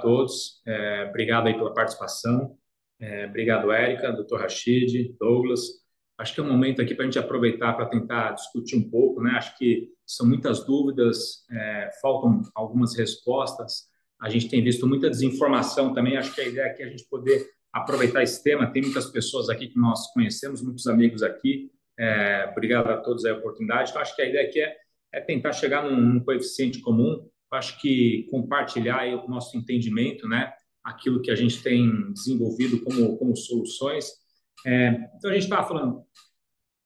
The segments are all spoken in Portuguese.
todos. Obrigado aí pela participação. Obrigado, Érica, doutor Rachid, Douglas. Acho que é um momento aqui para a gente aproveitar para tentar discutir um pouco, né? Acho que são muitas dúvidas, faltam algumas respostas. A gente tem visto muita desinformação também. Acho que a ideia aqui é a gente poder aproveitar esse tema. Tem muitas pessoas aqui que nós conhecemos, muitos amigos aqui. Obrigado a todos a oportunidade. Então, acho que a ideia aqui é tentar chegar num coeficiente comum. Acho que compartilhar aí o nosso entendimento, né? Aquilo que a gente tem desenvolvido como soluções. Então, a gente estava falando,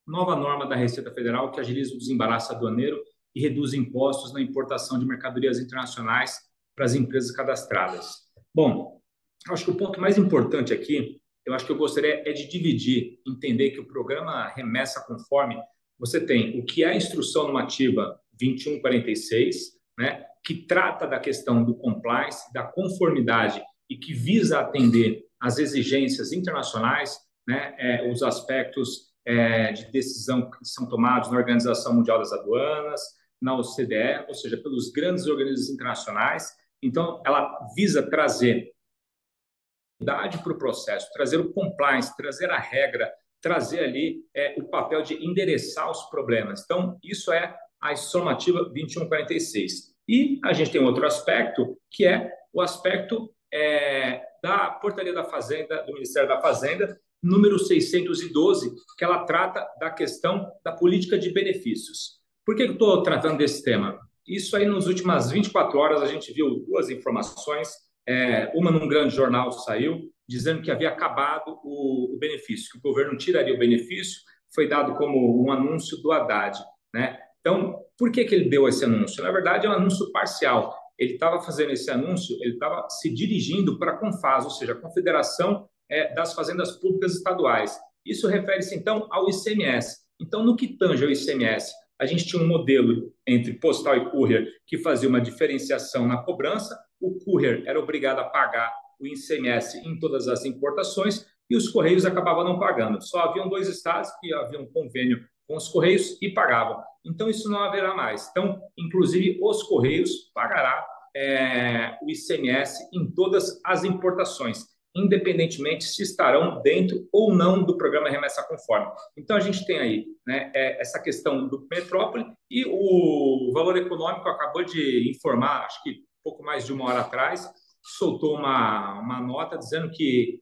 nova norma da Receita Federal que agiliza o desembaraço aduaneiro e reduz impostos na importação de mercadorias internacionais para as empresas cadastradas. Bom, acho que o ponto mais importante aqui, eu acho que eu gostaria de dividir, entender que o programa Remessa Conforme, você tem o que é a Instrução Normativa 2146, né, que trata da questão do compliance, da conformidade e que visa atender às exigências internacionais, né, os aspectos de decisão que são tomados na Organização Mundial das Aduanas, na OCDE, ou seja, pelos grandes organismos internacionais. Então, ela visa trazer idade para o processo, trazer o compliance, trazer a regra, trazer ali o papel de endereçar os problemas. Então, isso é a Normativa 2146. E a gente tem outro aspecto, que é o aspecto da Portaria da Fazenda, do Ministério da Fazenda, número 612, que ela trata da questão da política de benefícios. Por que eu estou tratando desse tema? Isso aí, nas últimas 24 horas, a gente viu duas informações. Uma num grande jornal saiu, dizendo que havia acabado o benefício, que o governo tiraria o benefício, foi dado como um anúncio do Haddad, né? Então, por que ele deu esse anúncio? Na verdade, é um anúncio parcial. Ele estava fazendo esse anúncio, ele estava se dirigindo para a Confas, ou seja, a Confederação das Fazendas Públicas Estaduais. Isso refere-se, então, ao ICMS. Então, no que tange ao ICMS, a gente tinha um modelo entre postal e courier que fazia uma diferenciação na cobrança. O courier era obrigado a pagar o ICMS em todas as importações e os Correios acabavam não pagando. Só haviam dois estados que haviam um convênio com os Correios e pagavam. Então, isso não haverá mais. Então, inclusive, os Correios pagará o ICMS em todas as importações, independentemente se estarão dentro ou não do programa Remessa Conforme. Então, a gente tem aí, né, essa questão do Metrópole e o Valor Econômico acabou de informar, acho que pouco mais de uma hora atrás, soltou uma nota dizendo que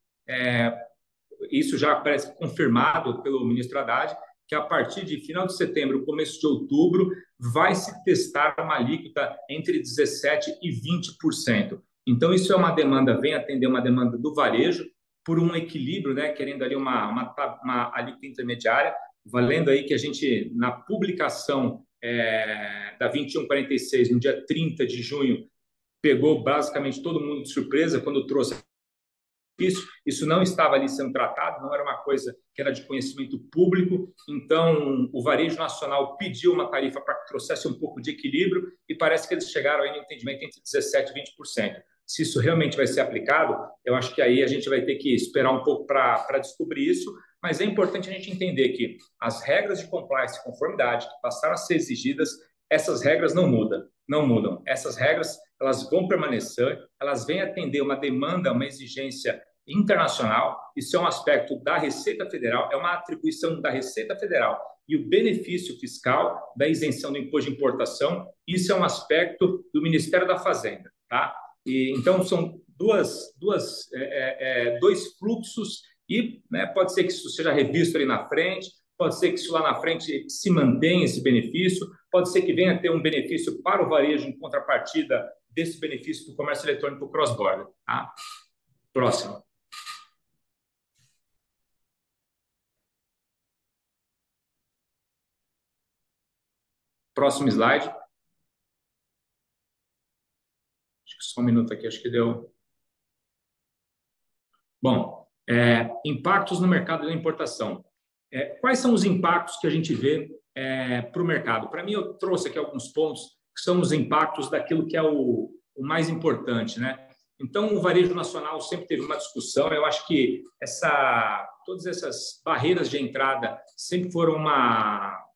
isso já parece confirmado pelo ministro Haddad, que a partir de final de setembro, começo de outubro, vai se testar uma alíquota entre 17% e 20%. Então, isso é uma demanda, vem atender uma demanda do varejo por um equilíbrio, né, querendo ali uma alíquota intermediária, valendo aí que a gente, na publicação da 2146, no dia 30 de junho, pegou basicamente todo mundo de surpresa quando trouxe isso não estava ali sendo tratado, não era uma coisa que era de conhecimento público. Então, o varejo nacional pediu uma tarifa para que trouxesse um pouco de equilíbrio e parece que eles chegaram aí no entendimento entre 17% e 20%. Se isso realmente vai ser aplicado, eu acho que aí a gente vai ter que esperar um pouco para descobrir isso, mas é importante a gente entender que as regras de compliance e conformidade que passaram a ser exigidas, essas regras não mudam. Essas regras, elas vão permanecer, elas vêm atender uma demanda, uma exigência internacional. Isso é um aspecto da Receita Federal, é uma atribuição da Receita Federal. E o benefício fiscal da isenção do imposto de importação, isso é um aspecto do Ministério da Fazenda, tá? Então, são dois fluxos e, né, pode ser que isso seja revisto ali na frente, pode ser que isso lá na frente se mantenha esse benefício, pode ser que venha a ter um benefício para o varejo em contrapartida desse benefício do comércio eletrônico cross-border. Tá? Próximo. Próximo slide. Acho que só um minuto aqui, acho que deu. Bom, impactos no mercado da importação. Quais são os impactos que a gente vê para o mercado? Para mim, eu trouxe aqui alguns pontos que são os impactos daquilo que é o mais importante, né? Então, o varejo nacional sempre teve uma discussão. Eu acho que todas essas barreiras de entrada sempre foram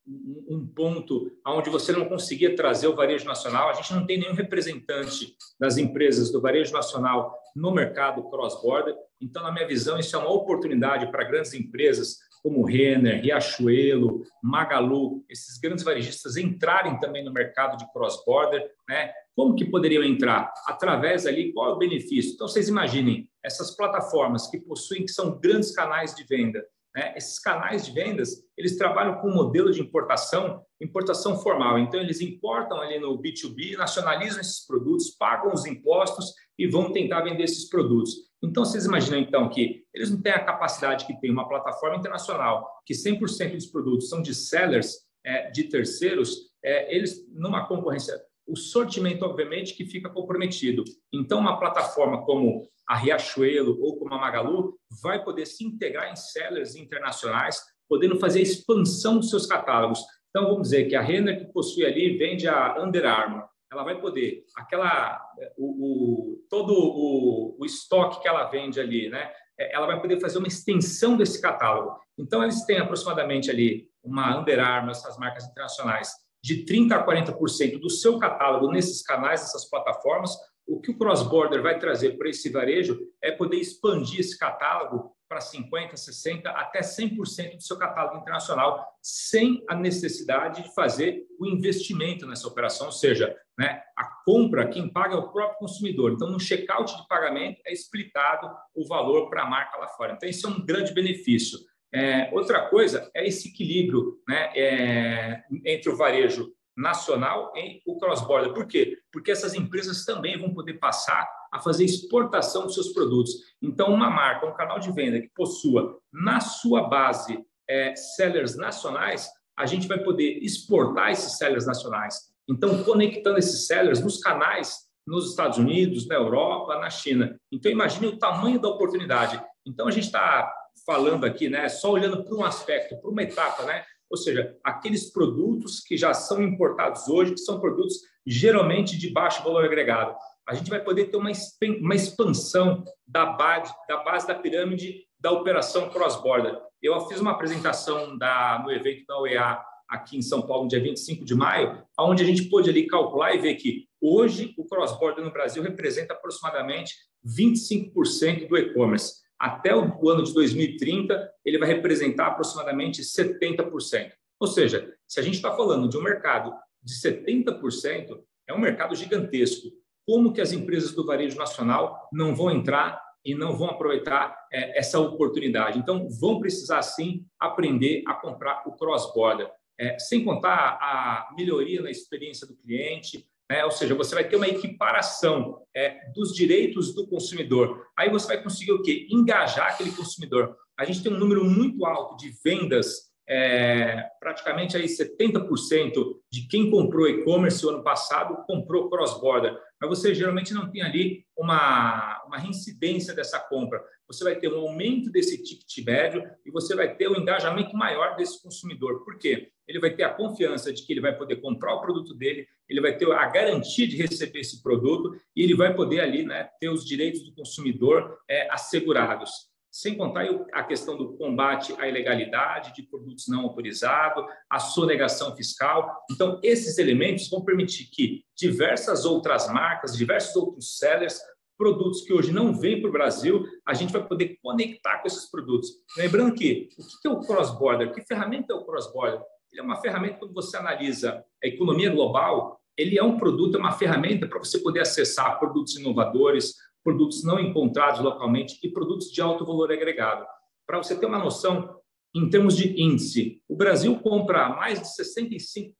um ponto onde você não conseguia trazer o varejo nacional. A gente não tem nenhum representante das empresas do varejo nacional no mercado cross-border. Então, na minha visão, isso é uma oportunidade para grandes empresas como Renner, Riachuelo, Magalu, esses grandes varejistas entrarem também no mercado de cross-border, né? Como que poderiam entrar? Através ali, qual é o benefício? Então, vocês imaginem, essas plataformas que possuem, que são grandes canais de venda, né? Esses canais de vendas, eles trabalham com um modelo de importação formal. Então, eles importam ali no B2B, nacionalizam esses produtos, pagam os impostos e vão tentar vender esses produtos. Então, vocês imaginam, então, que eles não têm a capacidade que tem uma plataforma internacional, que 100% dos produtos são de sellers, de terceiros, eles, numa concorrência, o sortimento, obviamente, que fica comprometido. Então, uma plataforma como a Riachuelo ou como a Magalu vai poder se integrar em sellers internacionais, podendo fazer a expansão dos seus catálogos. Então, vamos dizer que a Renner, que possui ali, vende a Under Armour, ela vai poder, todo o estoque que ela vende ali, né? Ela vai poder fazer uma extensão desse catálogo. Então, eles têm aproximadamente ali uma Under Armour, essas marcas internacionais, de 30% a 40% do seu catálogo nesses canais, nessas plataformas. O que o cross-border vai trazer para esse varejo é poder expandir esse catálogo para 50%, 60%, até 100% do seu catálogo internacional, sem a necessidade de fazer o investimento nessa operação, ou seja, né, a compra, quem paga é o próprio consumidor. Então, no checkout de pagamento é explicado o valor para a marca lá fora. Então, isso é um grande benefício. Outra coisa é esse equilíbrio, né, entre o varejo nacional e o cross-border. Por quê? Porque essas empresas também vão poder passar a fazer exportação dos seus produtos. Então, uma marca, um canal de venda que possua na sua base sellers nacionais, a gente vai poder exportar esses sellers nacionais. Então, conectando esses sellers nos canais nos Estados Unidos, na Europa, na China. Então, imagine o tamanho da oportunidade. Então, a gente está falando aqui, né, só olhando para um aspecto, para uma etapa, né? Ou seja, aqueles produtos que já são importados hoje, que são produtos geralmente de baixo valor agregado. A gente vai poder ter uma expansão da base da pirâmide da operação cross-border. Eu fiz uma apresentação no evento da UEA aqui em São Paulo, no dia 25 de maio, onde a gente pôde ali calcular e ver que hoje o cross-border no Brasil representa aproximadamente 25% do e-commerce. Até o ano de 2030, ele vai representar aproximadamente 70%. Ou seja, se a gente está falando de um mercado de 70%, é um mercado gigantesco. Como que as empresas do varejo nacional não vão entrar e não vão aproveitar essa oportunidade? Então, vão precisar, sim, aprender a comprar o cross-border. Sem contar a melhoria na experiência do cliente, ou seja, você vai ter uma equiparação dos direitos do consumidor. Aí você vai conseguir o quê? Engajar aquele consumidor. A gente tem um número muito alto de vendas, praticamente aí 70% de quem comprou e-commerce o ano passado comprou cross-border. Mas você geralmente não tem ali uma reincidência dessa compra. Você vai ter um aumento desse ticket médio e você vai ter um engajamento maior desse consumidor. Por quê? Ele vai ter a confiança de que ele vai poder comprar o produto dele, ele vai ter a garantia de receber esse produto e ele vai poder ali, né, ter os direitos do consumidor assegurados. Sem contar a questão do combate à ilegalidade, de produtos não autorizados, a sonegação fiscal. Então, esses elementos vão permitir que diversas outras marcas, diversos outros sellers, produtos que hoje não vêm para o Brasil, a gente vai poder conectar com esses produtos. Lembrando que o que é o cross-border? Que ferramenta é o cross-border? Ele é uma ferramenta, quando você analisa a economia global, ele é um produto, é uma ferramenta para você poder acessar produtos inovadores, produtos não encontrados localmente e produtos de alto valor agregado. Para você ter uma noção, em termos de índice, o Brasil compra mais de 65%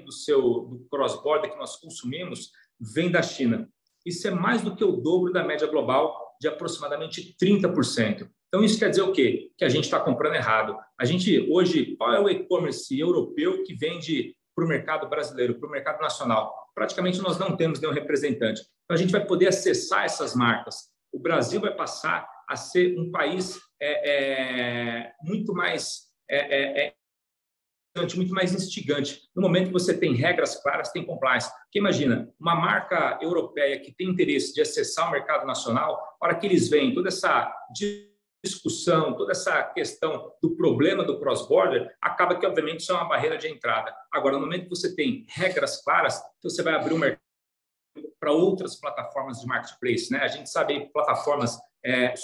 do cross-border que nós consumimos vem da China. Isso é mais do que o dobro da média global, de aproximadamente 30%. Então, isso quer dizer o quê? Que a gente está comprando errado. A gente, hoje, qual é o e-commerce europeu que vende para o mercado brasileiro, para o mercado nacional? Praticamente nós não temos nenhum representante. Então, a gente vai poder acessar essas marcas. O Brasil vai passar a ser um país muito mais muito mais instigante. No momento que você tem regras claras, tem compliance. Porque imagina, uma marca europeia que tem interesse de acessar o mercado nacional, na hora que eles veem toda essa discussão, toda essa questão do problema do cross-border, acaba que, obviamente, isso é uma barreira de entrada. Agora, no momento que você tem regras claras, você vai abrir o mercado para outras plataformas de marketplace, né? A gente sabe plataformas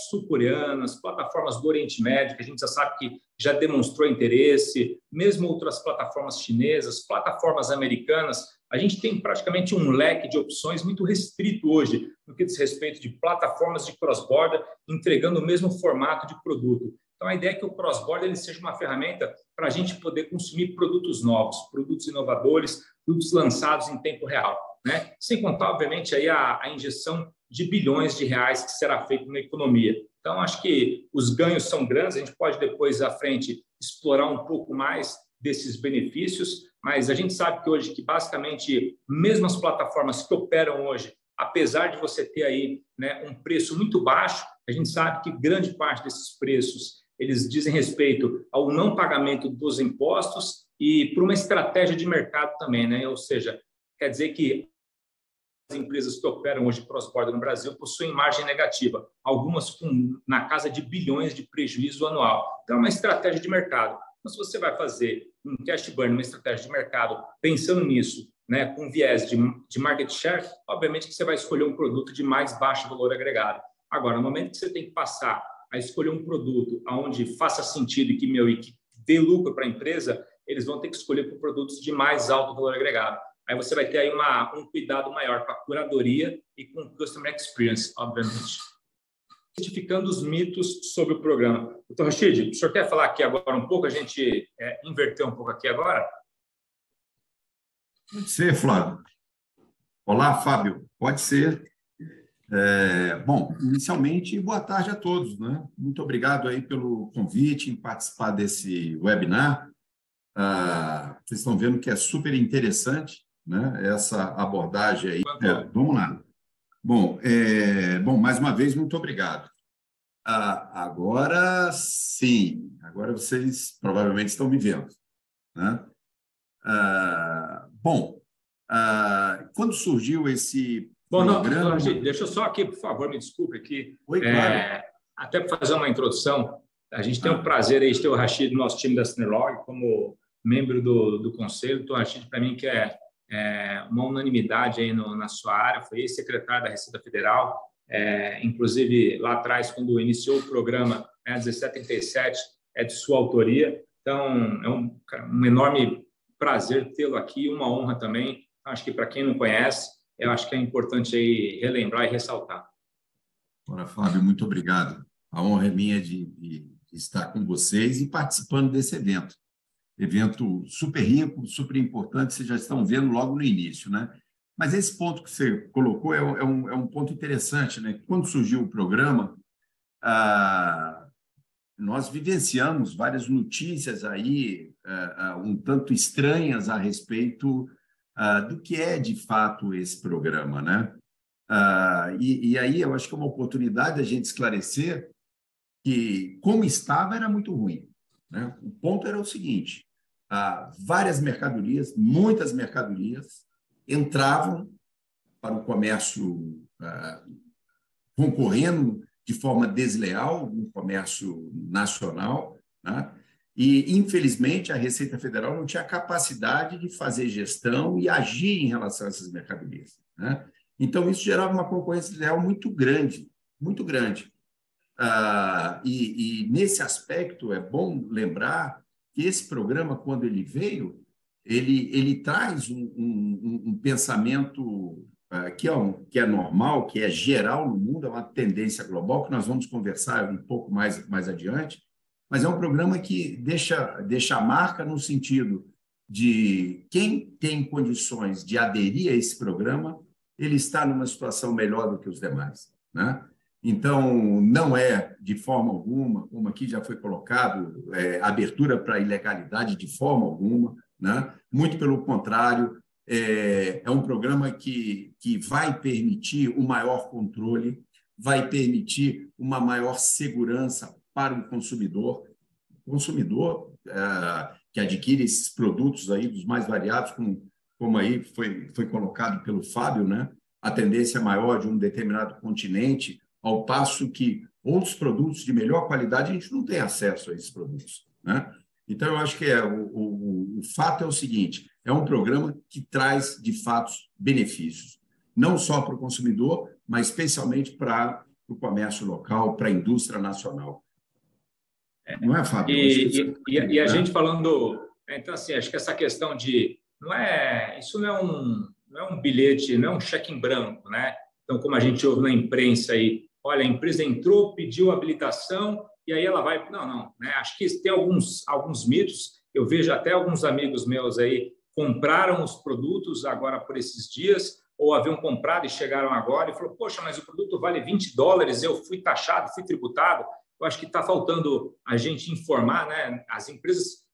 sul-coreanas, plataformas do Oriente Médio, que a gente já sabe que já demonstrou interesse, mesmo outras plataformas chinesas, plataformas americanas. A gente tem praticamente um leque de opções muito restrito hoje no que diz respeito de plataformas de cross-border entregando o mesmo formato de produto. Então, a ideia é que o cross-border ele seja uma ferramenta para a gente poder consumir produtos novos, produtos inovadores, produtos lançados em tempo real, né? Sem contar, obviamente, aí a injeção de bilhões de reais que será feito na economia. Então, acho que os ganhos são grandes, a gente pode depois, à frente, explorar um pouco mais desses benefícios, mas a gente sabe que hoje, que basicamente, mesmo as plataformas que operam hoje, apesar de você ter aí, né, um preço muito baixo, a gente sabe que grande parte desses preços eles dizem respeito ao não pagamento dos impostos e por uma estratégia de mercado também, né? Ou seja, quer dizer que as empresas que operam hoje cross-border no Brasil possuem margem negativa, algumas na casa de bilhões de prejuízo anual. Então, é uma estratégia de mercado. Então, se você vai fazer um cash burn, uma estratégia de mercado, pensando nisso, né, com viés de market share, obviamente que você vai escolher um produto de mais baixo valor agregado. Agora, no momento que você tem que passar a escolher um produto onde faça sentido e que dê lucro para a empresa, eles vão ter que escolher por produtos de mais alto valor agregado. Aí você vai ter aí um cuidado maior com a curadoria e com o customer experience, obviamente. Identificando os mitos sobre o programa. Dr. Rachid, o senhor quer falar aqui agora um pouco? A gente inverteu um pouco aqui agora? Pode ser, Flávio. Olá, Fábio. Pode ser. Bom, inicialmente, boa tarde a todos, né? Muito obrigado aí pelo convite em participar desse webinar. Vocês estão vendo que é super interessante, né? Essa abordagem aí. Vamos lá. Bom, mais uma vez, muito obrigado. Agora sim, agora vocês provavelmente estão me vendo, né? Quando surgiu esse programa... Não, deixa eu só aqui, por favor, me desculpe aqui. Oi, claro. Até para fazer uma introdução, a gente tem o prazer aí de ter o Rachid do nosso time da Synerlog como membro do conselho. Então, o Rachid, para mim, que é uma unanimidade aí na sua área, foi ex-secretário da Receita Federal, inclusive lá atrás, quando iniciou o programa 1737, é de sua autoria. Então, é um enorme prazer tê-lo aqui, uma honra também. Acho que para quem não conhece, eu acho que é importante aí relembrar e ressaltar. Ora, Fábio, muito obrigado. A honra é minha de estar com vocês e participando desse evento. Evento super rico, super importante, vocês já estão vendo logo no início, né? Mas esse ponto que você colocou é um ponto interessante, né? Quando surgiu o programa, nós vivenciamos várias notícias aí um tanto estranhas a respeito do que é, de fato, esse programa, né? E aí eu acho que é uma oportunidade da gente esclarecer que, como estava, era muito ruim, né? O ponto era o seguinte, várias mercadorias, muitas mercadorias, entravam para o comércio concorrendo de forma desleal no comércio nacional, né? E, infelizmente, a Receita Federal não tinha capacidade de fazer gestão e agir em relação a essas mercadorias, né? Então, isso gerava uma concorrência desleal muito grande, muito grande. E nesse aspecto, é bom lembrar que esse programa, quando ele veio, ele traz um pensamento que é normal, que é geral no mundo, é uma tendência global, que nós vamos conversar um pouco mais adiante, mas é um programa que deixa a marca no sentido de quem tem condições de aderir a esse programa, ele está numa situação melhor do que os demais, né? Então, não é, de forma alguma, como aqui já foi colocado, abertura para a ilegalidade de forma alguma, né? Muito pelo contrário, é um programa que vai permitir um maior controle, vai permitir uma maior segurança para o consumidor. O consumidor que adquire esses produtos aí dos mais variados, como aí foi colocado pelo Fábio, né? A tendência maior de um determinado continente, ao passo que outros produtos de melhor qualidade, a gente não tem acesso a esses produtos, né? Então, eu acho que o fato é o seguinte, é um programa que traz, de fato, benefícios, não só para o consumidor, mas especialmente para o comércio local, para a indústria nacional. Não é, Fábio? E a gente falando... Então, assim, acho que essa questão de... Isso não é um bilhete, não é um cheque em branco, né? Então, como a gente ouve na imprensa aí, olha, a empresa entrou, pediu habilitação e aí ela vai... Não, né? Acho que tem alguns mitos. Eu vejo até alguns amigos meus aí compraram os produtos agora por esses dias ou haviam comprado e chegaram agora e falou, poxa, mas o produto vale $20, eu fui taxado, fui tributado. Eu acho que está faltando a gente informar, né? As empresas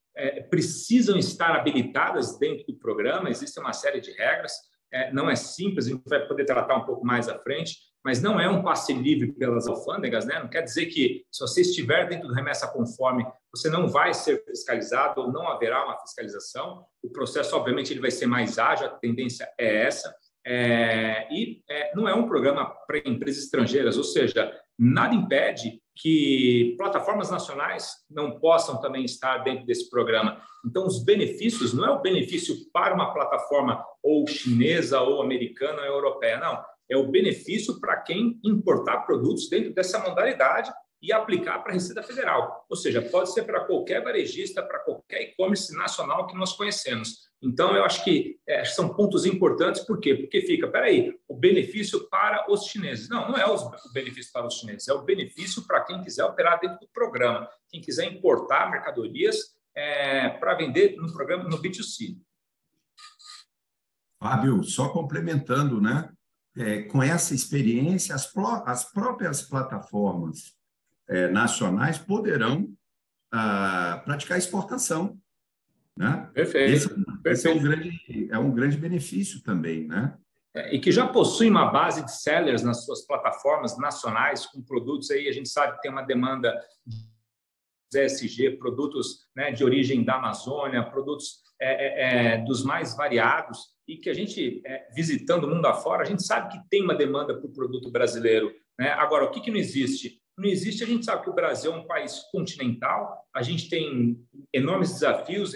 precisam estar habilitadas dentro do programa, existe uma série de regras, não é simples, a gente vai poder tratar um pouco mais à frente, mas não é um passe livre pelas alfândegas, né? Não quer dizer que se você estiver dentro do remessa conforme, você não vai ser fiscalizado ou não haverá uma fiscalização. O processo, obviamente, ele vai ser mais ágil, a tendência é essa. Não é um programa para empresas estrangeiras, ou seja, nada impede que plataformas nacionais não possam também estar dentro desse programa. Então, os benefícios não é o benefício para uma plataforma ou chinesa, ou americana, ou europeia, não. É o benefício para quem importar produtos dentro dessa modalidade e aplicar para a Receita Federal. Ou seja, pode ser para qualquer varejista, para qualquer e-commerce nacional que nós conhecemos. Então, eu acho que são pontos importantes. Por quê? Porque fica, peraí, o benefício para os chineses. Não é o benefício para os chineses, é o benefício para quem quiser operar dentro do programa, quem quiser importar mercadorias para vender no programa, no B2C. Fábio, só complementando, né? Com essa experiência, as próprias plataformas nacionais poderão praticar exportação, né? Perfeito. Esse é um grande benefício também, né? E que já possuem uma base de sellers nas suas plataformas nacionais com produtos aí, a gente sabe que tem uma demanda de ESG, produtos, né, de origem da Amazônia, produtos dos mais variados e que a gente, visitando o mundo afora, a gente sabe que tem uma demanda para o produto brasileiro, né? Agora, o que não existe? Não existe, a gente sabe que o Brasil é um país continental, a gente tem enormes desafios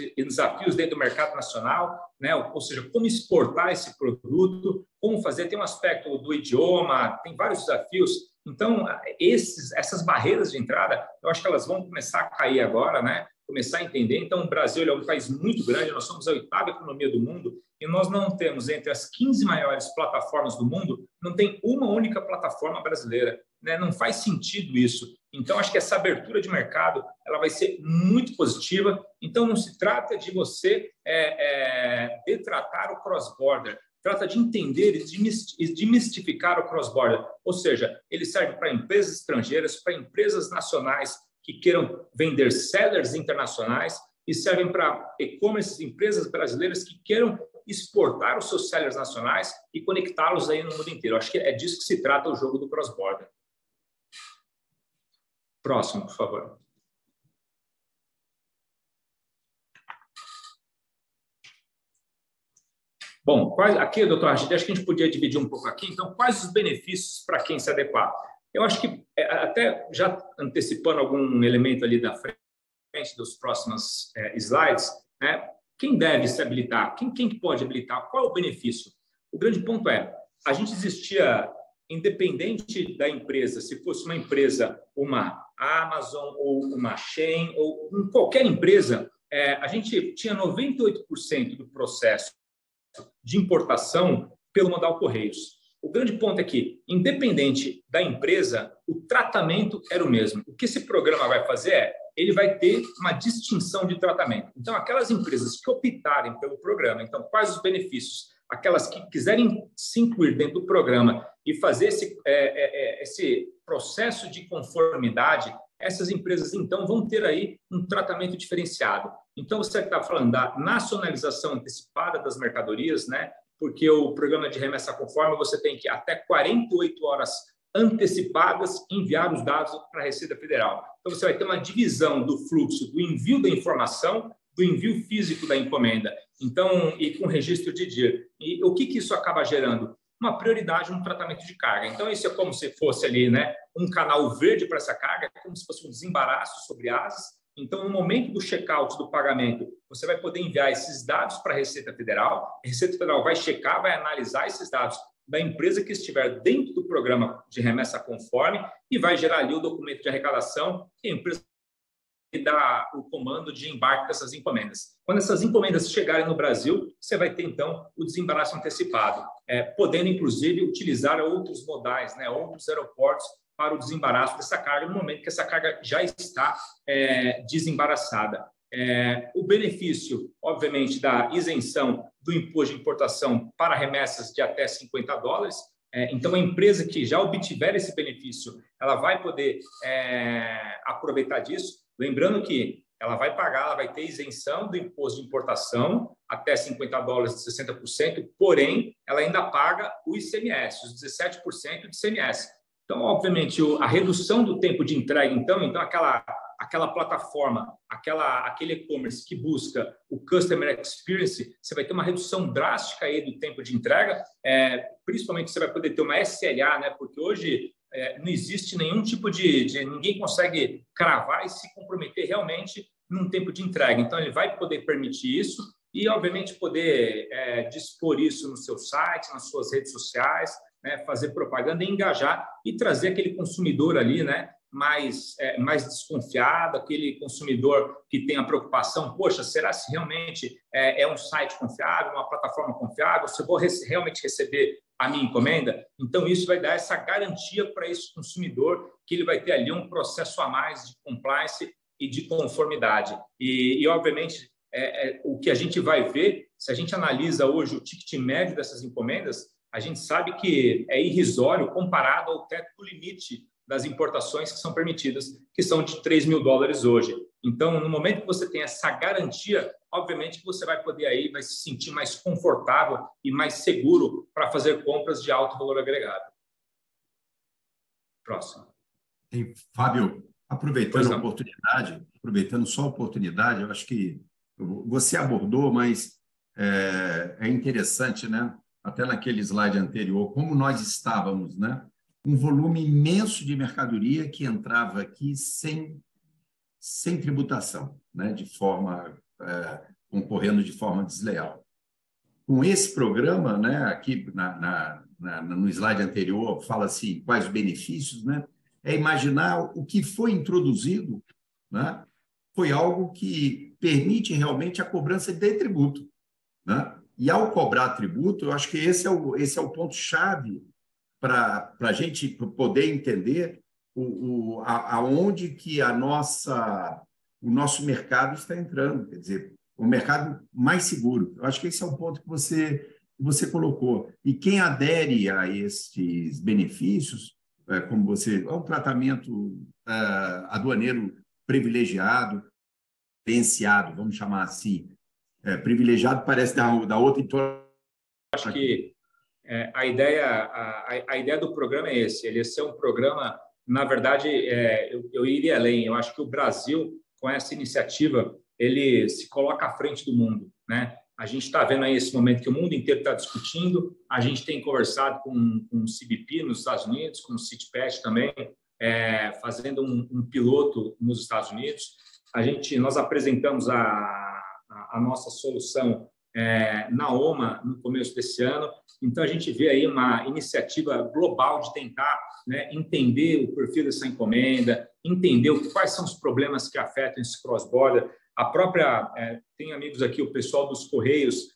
dentro do mercado nacional, né? Ou seja, como exportar esse produto, como fazer, tem um aspecto do idioma, tem vários desafios. Então, essas barreiras de entrada, eu acho que elas vão começar a cair agora, né? Começar a entender. Então, o Brasil é um país muito grande, nós somos a 8ª economia do mundo e nós não temos, entre as 15 maiores plataformas do mundo, não tem uma única plataforma brasileira, né? Não faz sentido isso. Então, acho que essa abertura de mercado ela vai ser muito positiva. Então, não se trata de você detratar o cross-border, trata de entender e demistificar o cross-border, ou seja, ele serve para empresas estrangeiras, para empresas nacionais que queiram vender sellers internacionais e servem para e-commerce, empresas brasileiras que queiram exportar os seus sellers nacionais e conectá-los aí no mundo inteiro. Acho que é disso que se trata o jogo do cross-border. Próximo, por favor. Bom, aqui, doutor Rachid, acho que a gente podia dividir um pouco aqui. Então, quais os benefícios para quem se adequar? Eu acho que, até já antecipando algum elemento ali da frente dos próximos slides, né? Quem deve se habilitar? Quem pode habilitar? Qual é o benefício? O grande ponto a gente existia, independente da empresa, se fosse uma empresa, uma Amazon ou uma Shein, ou qualquer empresa, a gente tinha 98% do processo de importação pelo modal Correios. O grande ponto é que, independente da empresa, o tratamento era o mesmo. O que esse programa vai fazer ele vai ter uma distinção de tratamento. Então, aquelas empresas que optarem pelo programa, então, quais os benefícios? Aquelas que quiserem se incluir dentro do programa e fazer esse processo de conformidade, essas empresas, então, vão ter aí um tratamento diferenciado. Então, você está falando da nacionalização antecipada das mercadorias, né? Porque o programa de remessa conforme, você tem que, até 48 horas antecipadas, enviar os dados para a Receita Federal. Então, você vai ter uma divisão do fluxo do envio da informação, do envio físico da encomenda, então, e com registro de DIR. E o que isso acaba gerando? uma prioridade no tratamento de carga. Então, isso é como se fosse ali, né, um canal verde para essa carga, como se fosse um desembaraço sobre asas. Então, no momento do check-out do pagamento, você vai poder enviar esses dados para a Receita Federal. A Receita Federal vai checar, vai analisar esses dados da empresa que estiver dentro do programa de remessa conforme e vai gerar ali o documento de arrecadação e a empresa dá o comando de embarque dessas encomendas. Quando essas encomendas chegarem no Brasil, você vai ter, então, o desembaraço antecipado, podendo, inclusive, utilizar outros modais, né, outros aeroportos para o desembaraço dessa carga, no momento que essa carga já está desembaraçada. O benefício, obviamente, da isenção do imposto de importação para remessas de até $50. Então, a empresa que já obtiver esse benefício, ela vai poder aproveitar disso. Lembrando que ela vai ter isenção do imposto de importação até $50 de 60%, porém, ela ainda paga o ICMS, os 17% de ICMS. Então, obviamente, a redução do tempo de entrega, então aquela plataforma, aquele e-commerce que busca o Customer Experience, você vai ter uma redução drástica aí do tempo de entrega, principalmente você vai poder ter uma SLA, né? Porque hoje não existe nenhum tipo ninguém consegue cravar e se comprometer realmente num tempo de entrega. Então, ele vai poder permitir isso e, obviamente, poder dispor isso no seu site, nas suas redes sociais, né, fazer propaganda e engajar e trazer aquele consumidor ali, né, mais desconfiado, aquele consumidor que tem a preocupação, poxa, será se realmente é um site confiável, uma plataforma confiável, se eu vou realmente receber a minha encomenda? Então, isso vai dar essa garantia para esse consumidor que ele vai ter ali um processo a mais de compliance e de conformidade. E obviamente, o que a gente vai ver, se a gente analisa hoje o ticket médio dessas encomendas, a gente sabe que é irrisório comparado ao teto limite das importações que são permitidas, que são de $3 mil hoje. Então, no momento que você tem essa garantia, obviamente que você vai poder aí, vai se sentir mais confortável e mais seguro para fazer compras de alto valor agregado. Próximo. E, Fábio, aproveitando só a oportunidade, eu acho que você abordou, mas é interessante, né? Até naquele slide anterior, como nós estávamos, né? Um volume imenso de mercadoria que entrava aqui sem tributação, né? Concorrendo de forma desleal. Com esse programa, né? Aqui no slide anterior, fala assim, quais os benefícios, né? É imaginar o que foi introduzido, né? Foi algo que permite realmente a cobrança de tributo, né? E, ao cobrar tributo, eu acho que esse é o ponto-chave para a gente poder entender aonde que o nosso mercado está entrando. Quer dizer, o mercado mais seguro. Eu acho que esse é o ponto que você colocou. E quem adere a esses benefícios, como você... É um tratamento aduaneiro privilegiado, diferenciado, vamos chamar assim. Privilegiado parece da outra entonação. Acho que a ideia do programa é ele ser um programa, na verdade, eu iria além. Eu acho que o Brasil, com essa iniciativa, ele se coloca à frente do mundo, né? A gente está vendo aí esse momento que o mundo inteiro está discutindo, a gente tem conversado com o CBP nos Estados Unidos, com o CITPAT também, fazendo um piloto nos Estados Unidos. Nós apresentamos a nossa solução na OMA no começo desse ano. Então, a gente vê aí uma iniciativa global de tentar, né, entender o perfil dessa encomenda, entender quais são os problemas que afetam esse cross-border. Tem amigos aqui, o pessoal dos Correios,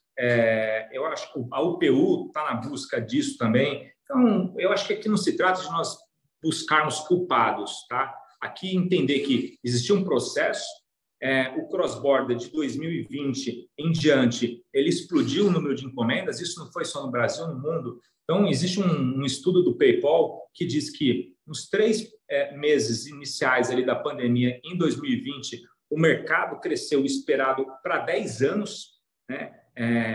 eu acho que a UPU está na busca disso também. Então, eu acho que aqui não se trata de nós buscarmos culpados, tá? Aqui entender que existia um processo, o cross-border de 2020 em diante, ele explodiu o número de encomendas, isso não foi só no Brasil, no mundo. Então, existe um estudo do PayPal que diz que nos 3 meses iniciais ali da pandemia, em 2020, o mercado cresceu esperado para 10 anos, né?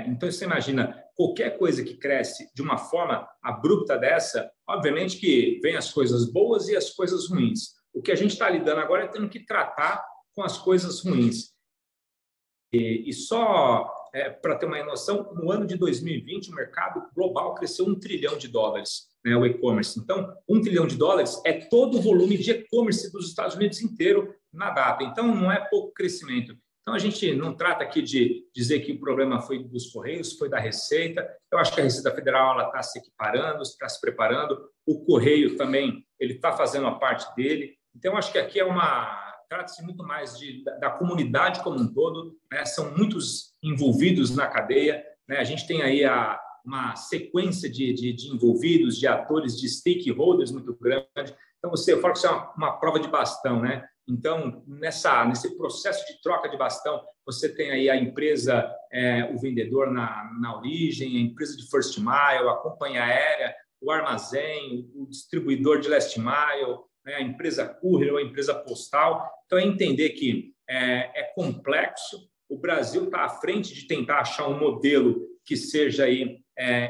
Então, você imagina, qualquer coisa que cresce de uma forma abrupta dessa, obviamente que vem as coisas boas e as coisas ruins. O que a gente está lidando agora é tendo que tratar com as coisas ruins. E só para ter uma noção, no ano de 2020, o mercado global cresceu $1 trilhão, né, o e-commerce. Então, $1 trilhão é todo o volume de e-commerce dos Estados Unidos inteiro na data. Então, não é pouco crescimento. Então, a gente não trata aqui de dizer que o problema foi dos Correios, foi da Receita. Eu acho que a Receita Federal está se equiparando, está se preparando. O Correio também ele está fazendo a parte dele. Então, acho que aqui trata-se muito mais da comunidade como um todo, né? São muitos envolvidos na cadeia, né? A gente tem aí uma sequência de envolvidos, de atores, de stakeholders muito grande. Então, eu falo que isso é uma prova de bastão, né? Então, nesse processo de troca de bastão, você tem aí a empresa, o vendedor na origem, a empresa de first mile, a companhia aérea, o armazém, o distribuidor de last mile, né, a empresa courier ou a empresa postal. Então, é entender que é complexo. O Brasil está à frente de tentar achar um modelo que seja aí,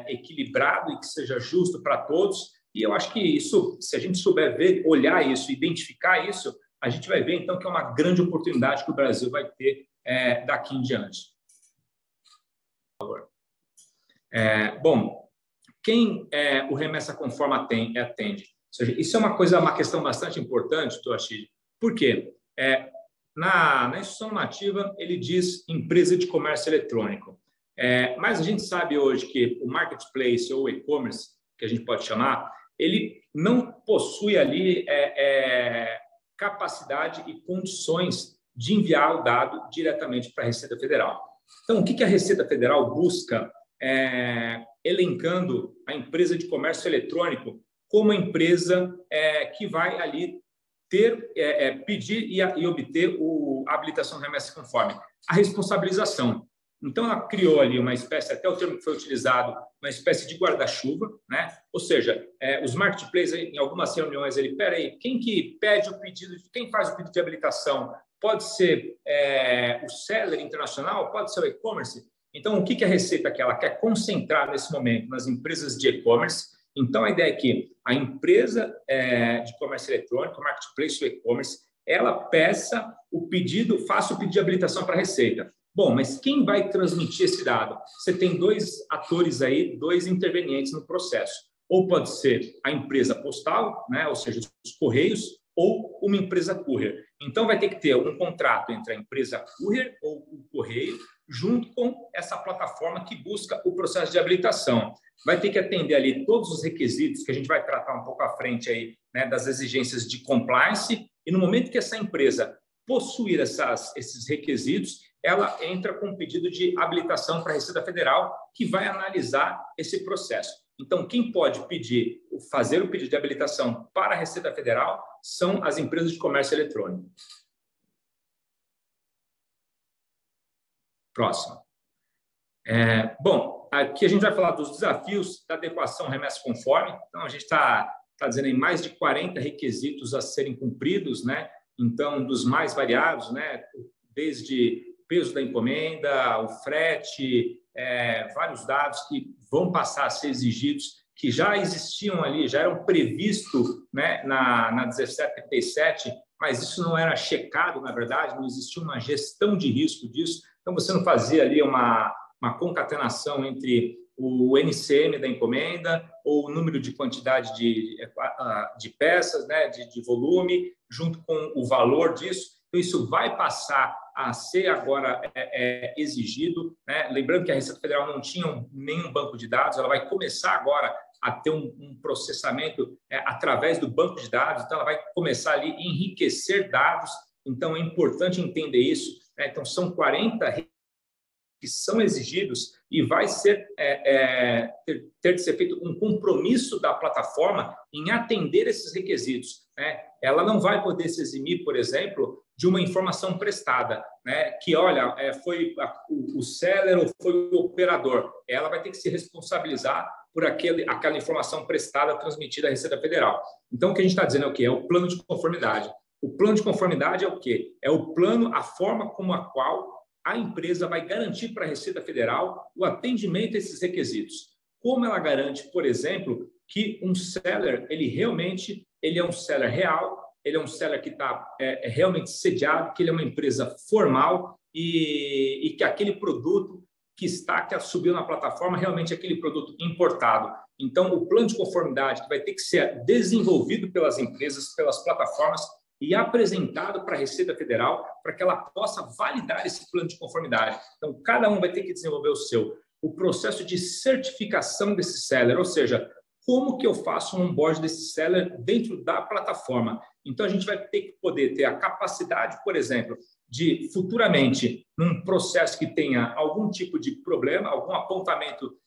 equilibrado e que seja justo para todos. E eu acho que isso, se a gente souber ver, olhar isso, identificar isso, a gente vai ver, então, que é uma grande oportunidade que o Brasil vai ter daqui em diante. Por favor. Bom, quem o Remessa Conforme atende? Ou seja, isso é uma questão bastante importante, Toshide. Por quê? Na instrução normativa, ele diz empresa de comércio eletrônico. Mas a gente sabe hoje que o marketplace ou e-commerce, que a gente pode chamar, ele não possui ali capacidade e condições de enviar o dado diretamente para a Receita Federal. Então, o que a Receita Federal busca elencando a empresa de comércio eletrônico como a empresa que vai ali pedir e obter a habilitação de remessa conforme? A responsabilização. Então, ela criou ali uma espécie, até o termo que foi utilizado, uma espécie de guarda-chuva, né? Ou seja, os marketplaces, em algumas reuniões, peraí, quem que pede o pedido, quem faz o pedido de habilitação? Pode ser o seller internacional, pode ser o e-commerce. Então, o que a Receita quer? Ela quer concentrar nesse momento nas empresas de e-commerce. Então, a ideia é que a empresa de comércio eletrônico, marketplace ou e-commerce, ela faça o pedido de habilitação para a Receita. Bom, mas quem vai transmitir esse dado? Você tem dois atores aí, dois intervenientes no processo. Ou pode ser a empresa postal, né? Ou seja, os Correios, ou uma empresa courier. Então, vai ter que ter um contrato entre a empresa courier ou o Correio, junto com essa plataforma que busca o processo de habilitação. Vai ter que atender ali todos os requisitos que a gente vai tratar um pouco à frente aí, né, das exigências de compliance, e no momento que essa empresa possuir esses requisitos, ela entra com um pedido de habilitação para a Receita Federal, que vai analisar esse processo. Então, quem pode fazer o pedido de habilitação para a Receita Federal são as empresas de comércio eletrônico. Próximo. Bom, aqui a gente vai falar dos desafios da adequação remessa conforme. Então, a gente está dizendo aí mais de 40 requisitos a serem cumpridos, né? Então, dos mais variados, né? Desde peso da encomenda, o frete, vários dados que vão passar a ser exigidos, que já existiam ali, já eram previstos, né, na 1737, mas isso não era checado, na verdade, não existia uma gestão de risco disso. Então, você não fazia ali uma concatenação entre o NCM da encomenda ou o número de quantidade de peças, né, de volume, junto com o valor disso. Então, isso vai passar a ser agora exigido, né? Lembrando que a Receita Federal não tinha nenhum banco de dados, ela vai começar agora a ter um processamento através do banco de dados, então ela vai começar ali a enriquecer dados, então é importante entender isso, né? Então, são 40 que são exigidos e vai ter de ser feito um compromisso da plataforma em atender esses requisitos, né? Ela não vai poder se eximir, por exemplo, de uma informação prestada, né? Que, olha, foi o seller ou foi o operador. Ela vai ter que se responsabilizar por aquela informação prestada transmitida à Receita Federal. Então, o que a gente está dizendo é o quê? É o plano de conformidade. O plano de conformidade é o quê? É o plano, a forma como a qual a empresa vai garantir para a Receita Federal o atendimento a esses requisitos. Como ela garante, por exemplo, que um seller, ele é um seller real, ele é um seller que está realmente sediado, que ele é uma empresa formal e que aquele produto que subiu na plataforma realmente aquele produto importado. Então, o plano de conformidade que vai ter que ser desenvolvido pelas empresas, pelas plataformas e apresentado para a Receita Federal para que ela possa validar esse plano de conformidade. Então, cada um vai ter que desenvolver o seu. O processo de certificação desse seller, ou seja, como que eu faço um onboard desse seller dentro da plataforma. Então, a gente vai ter que poder ter a capacidade, por exemplo, de futuramente, num processo que tenha algum tipo de problema, algum apontamento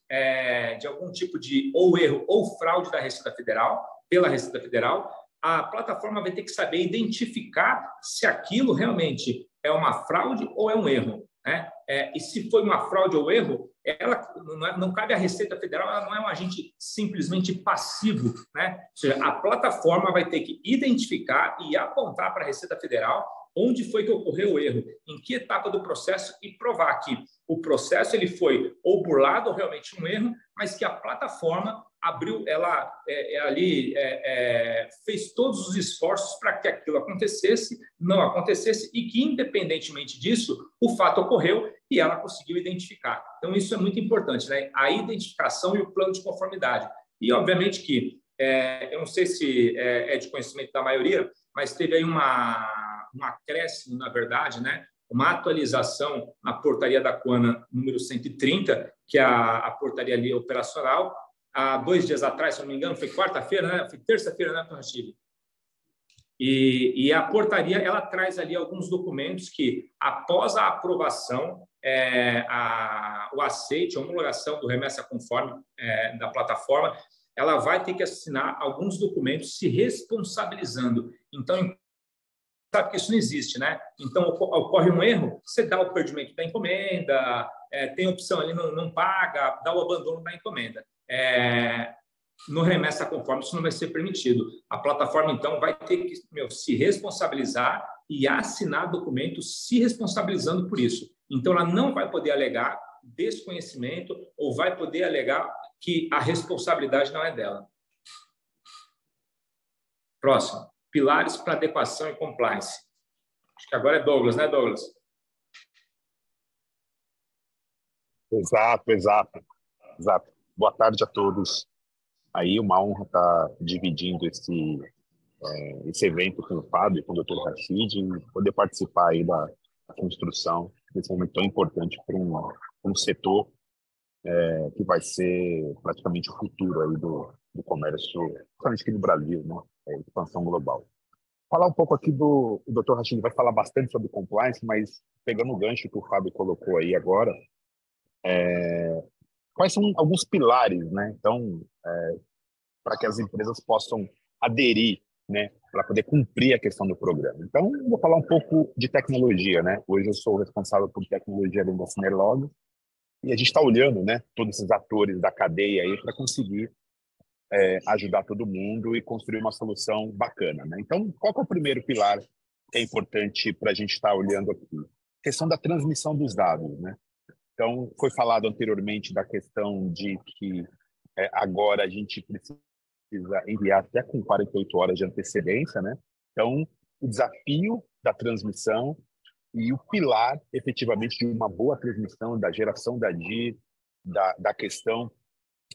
de algum tipo de ou erro ou fraude da Receita Federal, pela Receita Federal, a plataforma vai ter que saber identificar se aquilo realmente é uma fraude ou é um erro, né? E se foi uma fraude ou erro, ela não cabe à Receita Federal, ela não é um agente simplesmente passivo, né? Ou seja, a plataforma vai ter que identificar e apontar para a Receita Federal onde foi que ocorreu o erro, em que etapa do processo e provar que o processo ele foi ou burlado ou realmente um erro, mas que a plataforma abriu, ela fez todos os esforços para que aquilo acontecesse, não acontecesse e que, independentemente disso, o fato ocorreu e ela conseguiu identificar. Então, isso é muito importante, né? A identificação e o plano de conformidade. E, obviamente, que eu não sei se é de conhecimento da maioria, mas teve aí um acréscimo, na verdade, né? Uma atualização na portaria da COANA número 130, que é a portaria ali operacional. Há 2 dias atrás, se não me engano, foi quarta-feira, né? Foi terça-feira, né, Rachid? E a portaria ela traz ali alguns documentos que, após a aprovação, o aceite, a homologação do remessa conforme da plataforma, ela vai ter que assinar alguns documentos se responsabilizando. Então, sabe que isso não existe, né? Então, ocorre um erro, você dá o perdimento da encomenda, tem opção ali, não paga, dá o abandono da encomenda. No remessa conforme, isso não vai ser permitido. A plataforma, então, vai ter que se responsabilizar e assinar documentos se responsabilizando por isso. Então, ela não vai poder alegar desconhecimento ou vai poder alegar que a responsabilidade não é dela. Próximo. Pilares para adequação e compliance. Acho que agora é Douglas, né, Douglas? Exato. Boa tarde a todos. Aí, uma honra estar dividindo esse evento com o Fábio e com o Dr. Rachid e poder participar aí da construção desse momento tão importante para um setor que vai ser praticamente o futuro aí do comércio, principalmente aqui no Brasil, né? Expansão global. Falar um pouco aqui o Dr. Rachid vai falar bastante sobre compliance, mas pegando o gancho que o Fábio colocou aí agora, quais são alguns pilares, né? Então, para que as empresas possam aderir, né? Para poder cumprir a questão do programa. Então, vou falar um pouco de tecnologia, né? Hoje eu sou responsável por tecnologia dentro da Cinerlog e a gente está olhando, né? Todos esses atores da cadeia aí para conseguir ajudar todo mundo e construir uma solução bacana, né? Então, qual que é o primeiro pilar que é importante para a gente estar olhando aqui? A questão da transmissão dos dados, né? Então, foi falado anteriormente da questão de que agora a gente precisa enviar até com 48 horas de antecedência, né? Então, o desafio da transmissão e o pilar, efetivamente, de uma boa transmissão, da geração da DIR, da questão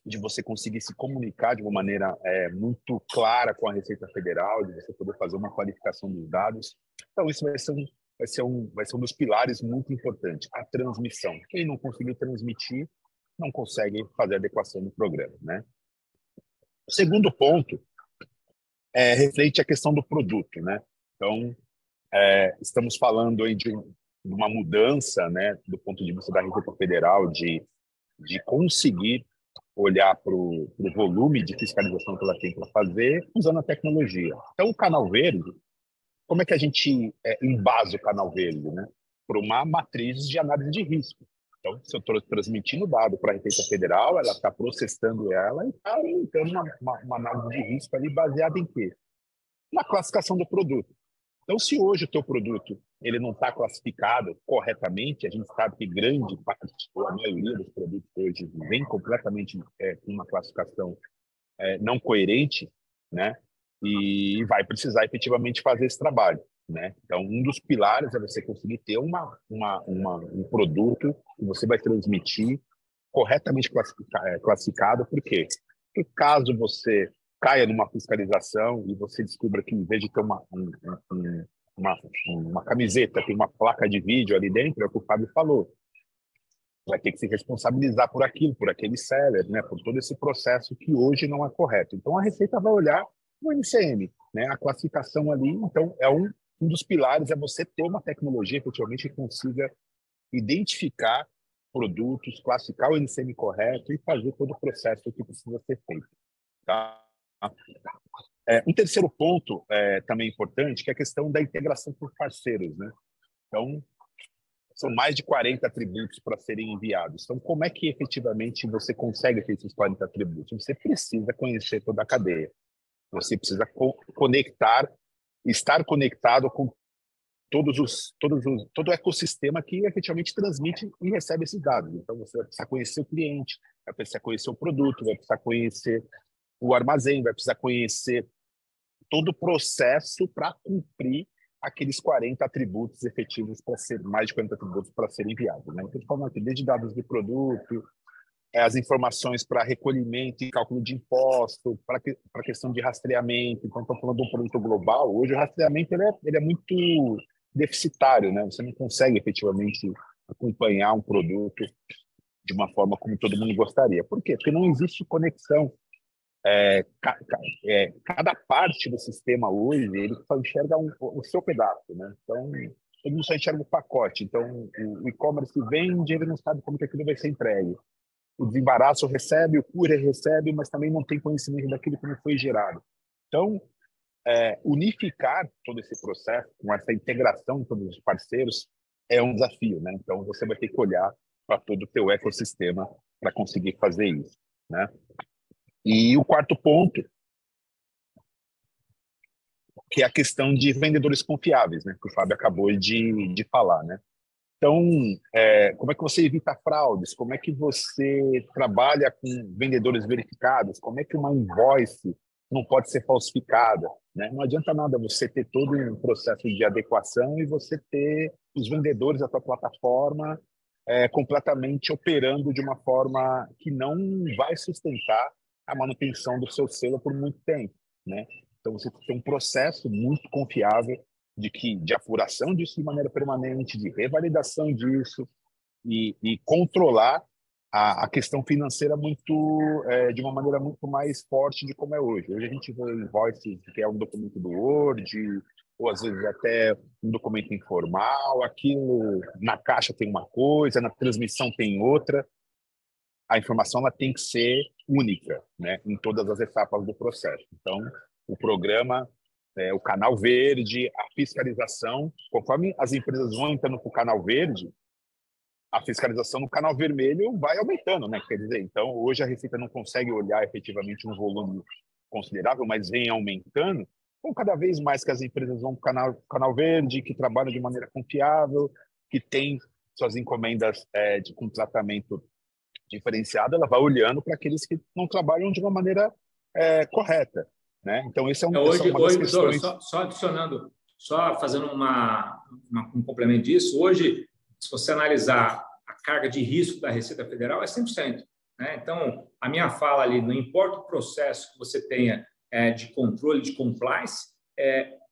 de você conseguir se comunicar de uma maneira muito clara com a Receita Federal, de você poder fazer uma qualificação dos dados. Então, isso vai ser um dos pilares muito importantes, a transmissão. Quem não conseguir transmitir, não consegue fazer adequação no programa, né? O segundo ponto reflete a questão do produto, né? Então, estamos falando aí de uma mudança, né, do ponto de vista da Receita Federal, de conseguir olhar para o volume de fiscalização que ela tem para fazer usando a tecnologia. Então, o canal verde, como é que a gente embasa o canal verde, né? Por uma matriz de análise de risco. Então, se eu estou transmitindo dado para a Receita Federal, ela está processando ela e está tendo uma análise de risco ali baseada em quê? Na classificação do produto. Então, se hoje o teu produto ele não está classificado corretamente, a gente sabe que grande parte, ou a maioria dos produtos hoje vem completamente com uma classificação não coerente, né? E vai precisar efetivamente fazer esse trabalho. né? Então, um dos pilares é você conseguir ter um produto que você vai transmitir corretamente classificado. Por quê? Porque caso você caia numa fiscalização e você descubra que, em vez de ter uma camiseta, tem uma placa de vídeo ali dentro, é o que o Fábio falou. Vai ter que se responsabilizar por aquilo, por aquele seller, né? Por todo esse processo que hoje não é correto. Então, a Receita vai olhar o NCM, né? A classificação ali. Então, um dos pilares é você ter uma tecnologia que efetivamente consiga identificar produtos, classificar o NCM correto e fazer todo o processo que precisa ser feito. Tá? Um terceiro ponto também importante, que é a questão da integração por parceiros, né? Então, são mais de 40 atributos para serem enviados. Então, como é que efetivamente você consegue ter esses 40 atributos? Você precisa conhecer toda a cadeia. Você precisa estar conectado com todo o ecossistema que efetivamente transmite e recebe esses dados. Então, você vai precisar conhecer o cliente, vai precisar conhecer o produto, vai precisar conhecer o armazém, vai precisar conhecer todo o processo para cumprir aqueles 40 atributos efetivos mais de 40 atributos para serem enviados, né? Então, falando aqui, desde dados de produto, as informações para recolhimento e cálculo de imposto, para a questão de rastreamento. Então, estou falando de um produto global. Hoje, o rastreamento ele é muito deficitário, né? Você não consegue efetivamente acompanhar um produto de uma forma como todo mundo gostaria. Por quê? Porque não existe conexão. Cada parte do sistema hoje, ele só enxerga o seu pedaço, né? Então, todo mundo só enxerga o pacote. Então, o e-commerce vende, ele não sabe como que aquilo vai ser entregue. O desembaraço recebe, o courier recebe, mas também não tem conhecimento daquilo que não foi gerado. Então, unificar todo esse processo, com essa integração de todos os parceiros, é um desafio, né? Então, você vai ter que olhar para todo o teu ecossistema para conseguir fazer isso, né? E o quarto ponto, que é a questão de vendedores confiáveis, né? Que o Fábio acabou de falar, né? Então, como é que você evita fraudes? Como é que você trabalha com vendedores verificados? Como é que uma invoice não pode ser falsificada, né? Não adianta nada você ter todo um processo de adequação e você ter os vendedores da sua plataforma completamente operando de uma forma que não vai sustentar a manutenção do seu selo por muito tempo, né? Então, você tem um processo muito confiável de apuração disso de maneira permanente, de revalidação disso e controlar a questão financeira de uma maneira muito mais forte de como é hoje. Hoje a gente vê invoice que é um documento do Word, ou às vezes até um documento informal, aquilo na caixa tem uma coisa, na transmissão tem outra. A informação ela tem que ser única, né, em todas as etapas do processo. Então, o programa, o canal verde, a fiscalização, conforme as empresas vão entrando para o canal verde, a fiscalização no canal vermelho vai aumentando, né? Quer dizer, então, hoje a Receita não consegue olhar efetivamente um volume considerável, mas vem aumentando. Então, cada vez mais que as empresas vão para o canal verde, que trabalham de maneira confiável, que tem suas encomendas com tratamento diferenciado, ela vai olhando para aqueles que não trabalham de uma maneira correta, né? Então, esse é uma das questões. Só adicionando, só fazendo um complemento disso, hoje, se você analisar a carga de risco da Receita Federal, é 100%. Né? Então, a minha fala ali, não importa o processo que você tenha de controle, de compliance,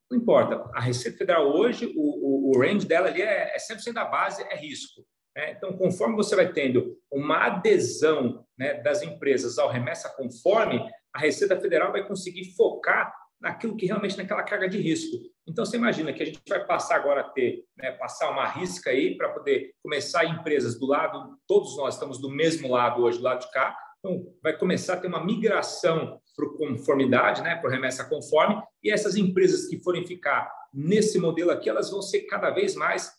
não importa. A Receita Federal hoje, o range dela ali é 100% da base, é risco. Então, conforme você vai tendo uma adesão, né, das empresas ao remessa conforme, a Receita Federal vai conseguir focar naquilo que realmente naquela carga de risco. Então, você imagina que a gente vai passar agora a ter, né, passar uma risca aí para poder começar empresas do lado, todos nós estamos do mesmo lado hoje, do lado de cá, então vai começar a ter uma migração para o conformidade, né, para o remessa conforme, e essas empresas que forem ficar nesse modelo aqui, elas vão ser cada vez mais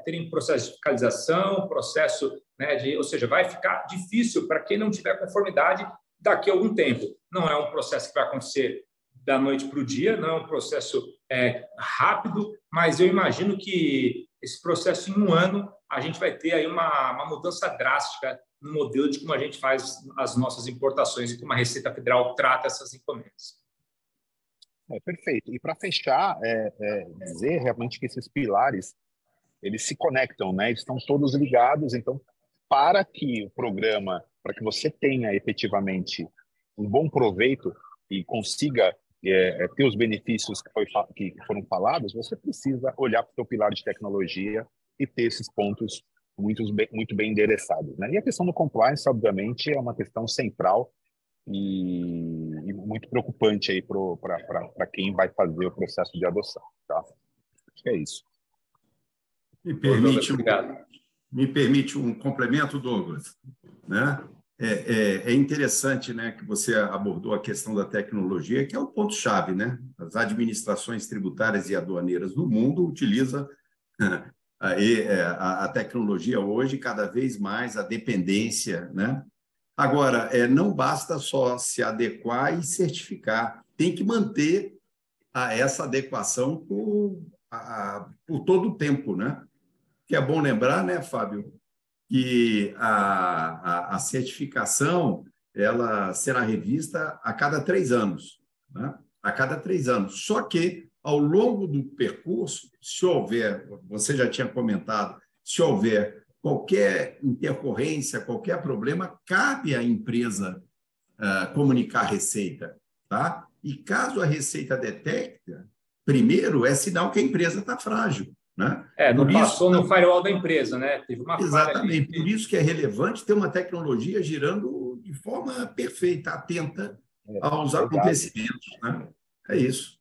terem processo de fiscalização, processo, né, ou seja, vai ficar difícil para quem não tiver conformidade daqui a algum tempo. Não é um processo que vai acontecer da noite para o dia, não é um processo rápido, mas eu imagino que esse processo, em um ano, a gente vai ter aí uma mudança drástica no modelo de como a gente faz as nossas importações e como a Receita Federal trata essas encomendas. Perfeito. E para fechar, dizer realmente que esses pilares, eles se conectam, né? Eles estão todos ligados. Então, para que o programa, para que você tenha efetivamente um bom proveito e consiga ter os benefícios que foram falados, você precisa olhar para o seu pilar de tecnologia e ter esses pontos muito bem endereçados, né? E a questão do compliance, obviamente, é uma questão central e muito preocupante aí para quem vai fazer o processo de adoção, tá? Acho que é isso. Me permite um complemento, Douglas, né? É interessante, né, que você abordou a questão da tecnologia, que é o ponto-chave, né? As administrações tributárias e aduaneiras do mundo utilizam a tecnologia hoje, cada vez mais, a dependência, né? Agora, não basta só se adequar e certificar, tem que manter essa adequação por todo o tempo, né? Que é bom lembrar, né, Fábio, que a certificação ela será revista a cada 3 anos, né? A cada 3 anos. Só que, ao longo do percurso, se houver, você já tinha comentado, se houver qualquer intercorrência, qualquer problema, cabe à empresa comunicar a Receita, tá? E caso a Receita detecta, primeiro é sinal que a empresa está frágil, né? Não passou no firewall da empresa, né? Teve uma falha ali. Exatamente, por isso que é relevante ter uma tecnologia girando de forma perfeita, atenta aos acontecimentos, né? É isso.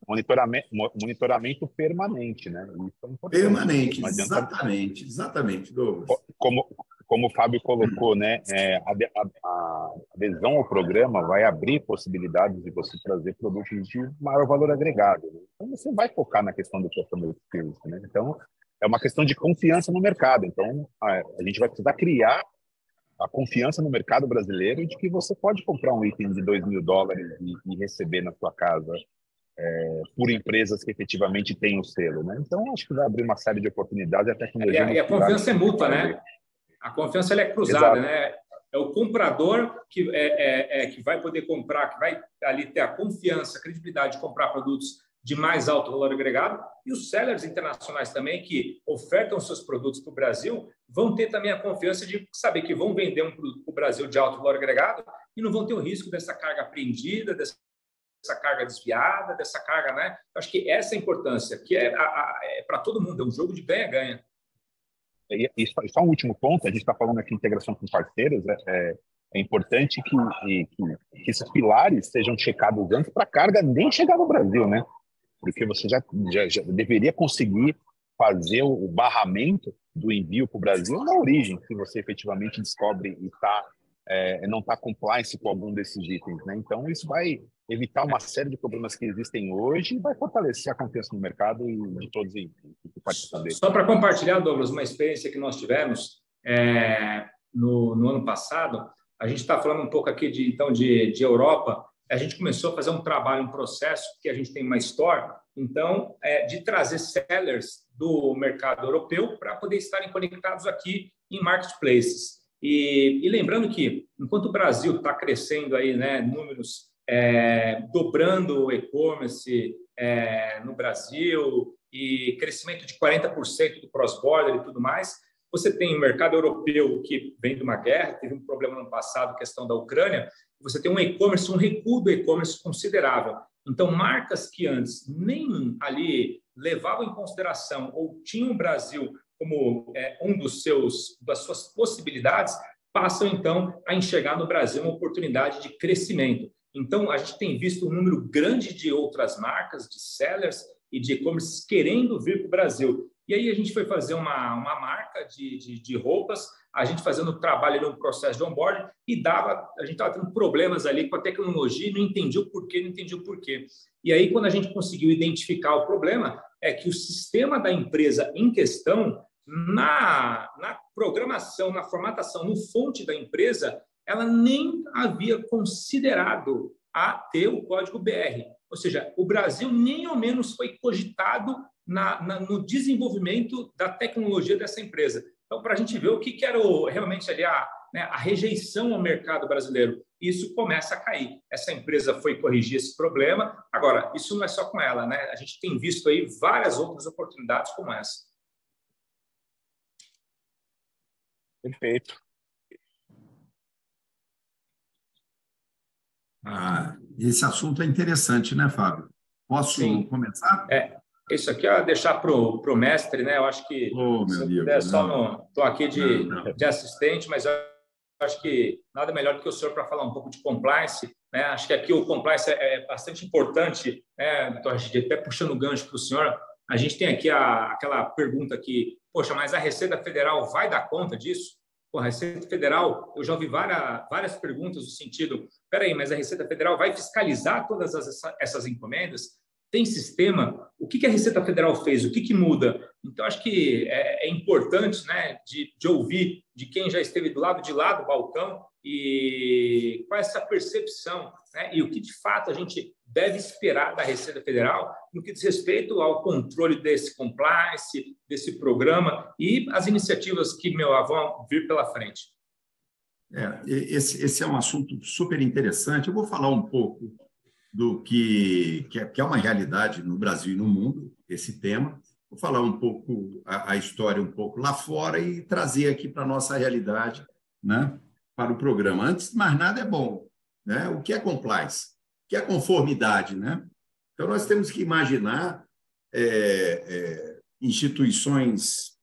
Monitoramento permanente, né? Isso é importante. Permanente, exatamente, Douglas. Como o Fábio colocou, né? A adesão ao programa vai abrir possibilidades de você trazer produtos de maior valor agregado, né? Então, você vai focar na questão do customer experience, né? Então, é uma questão de confiança no mercado. Então, a gente vai precisar criar a confiança no mercado brasileiro de que você pode comprar um item de $2.000 e receber na sua casa por empresas que efetivamente têm o selo, né? Então, acho que vai abrir uma série de oportunidades. A tecnologia e a confiança é mútua, né? A confiança ela é cruzada, Exato. né? É o comprador que vai poder comprar, que vai ali ter a confiança, a credibilidade de comprar produtos de mais alto valor agregado, e os sellers internacionais também que ofertam seus produtos para o Brasil vão ter também a confiança de saber que vão vender um produto para o Brasil de alto valor agregado e não vão ter o risco dessa carga apreendida, dessa carga desviada, dessa carga, né? Acho que essa é a importância, que é para todo mundo, é um jogo de ganha-ganha. E só um último ponto, a gente está falando aqui de integração com parceiros, é importante que esses pilares sejam checados antes para a carga nem chegar no Brasil, né? Porque você já deveria conseguir fazer o barramento do envio para o Brasil na origem, se você efetivamente descobre e não está compliance com algum desses itens, né? Então, isso vai evitar uma série de problemas que existem hoje e vai fortalecer a confiança no mercado e de todos que participam dele. Só para compartilhar, Douglas, uma experiência que nós tivemos no ano passado, a gente está falando um pouco aqui de Europa. A gente começou a fazer um trabalho, um processo, que a gente tem uma store, então, de trazer sellers do mercado europeu para poder estarem conectados aqui em marketplaces. E lembrando que, enquanto o Brasil está crescendo aí, né, números dobrando o e-commerce no Brasil e crescimento de 40% do cross-border e tudo mais, você tem o mercado europeu que vem de uma guerra, teve um problema no ano passado, questão da Ucrânia, você tem um e-commerce, um recuo do e-commerce considerável. Então, marcas que antes nem ali levavam em consideração ou tinham o Brasil como das suas possibilidades, passam, então, a enxergar no Brasil uma oportunidade de crescimento. Então, a gente tem visto um número grande de outras marcas, de sellers e de e-commerce querendo vir para o Brasil. E aí a gente foi fazer uma marca de roupas, a gente fazendo o trabalho no processo de onboarding e a gente estava tendo problemas ali com a tecnologia e não entendia o porquê. E aí, quando a gente conseguiu identificar o problema, é que o sistema da empresa em questão, na programação, na formatação, no fonte da empresa, ela nem havia considerado a ter o código BR. Ou seja, o Brasil nem ao menos foi cogitado no desenvolvimento da tecnologia dessa empresa. Então, para a gente ver o que era realmente ali né, a rejeição ao mercado brasileiro. Isso começa a cair. Essa empresa foi corrigir esse problema. Agora, isso não é só com ela, né? A gente tem visto aí várias outras oportunidades como essa. Perfeito. Esse assunto é interessante, né, Fábio? Posso começar? Isso aqui é deixar para o mestre, né? Eu acho que, se eu puder, estou aqui de assistente, mas eu acho que nada melhor do que o senhor para falar um pouco de compliance, né? Acho que aqui o compliance é bastante importante, né, doutor Rachid? Até puxando o gancho para o senhor, a gente tem aqui aquela pergunta que, poxa, mas a Receita Federal vai dar conta disso? Pô, a Receita Federal, eu já ouvi várias perguntas no sentido, peraí, mas a Receita Federal vai fiscalizar todas essas encomendas? Tem sistema? O que a Receita Federal fez? O que muda? Então, acho que é importante, né, de ouvir de quem já esteve do lado de lá do balcão e qual é essa percepção, né, e o que, de fato, a gente deve esperar da Receita Federal no que diz respeito ao controle desse compliance, desse programa e as iniciativas que vão vir pela frente. Esse é um assunto super interessante. Eu vou falar um pouco do que é uma realidade no Brasil e no mundo, esse tema. Vou falar um pouco a história um pouco lá fora e trazer aqui para a nossa realidade, né, para o programa. Antes de mais nada, é bom, né? O que é compliance? O que é conformidade, né? Então, nós temos que imaginar instituições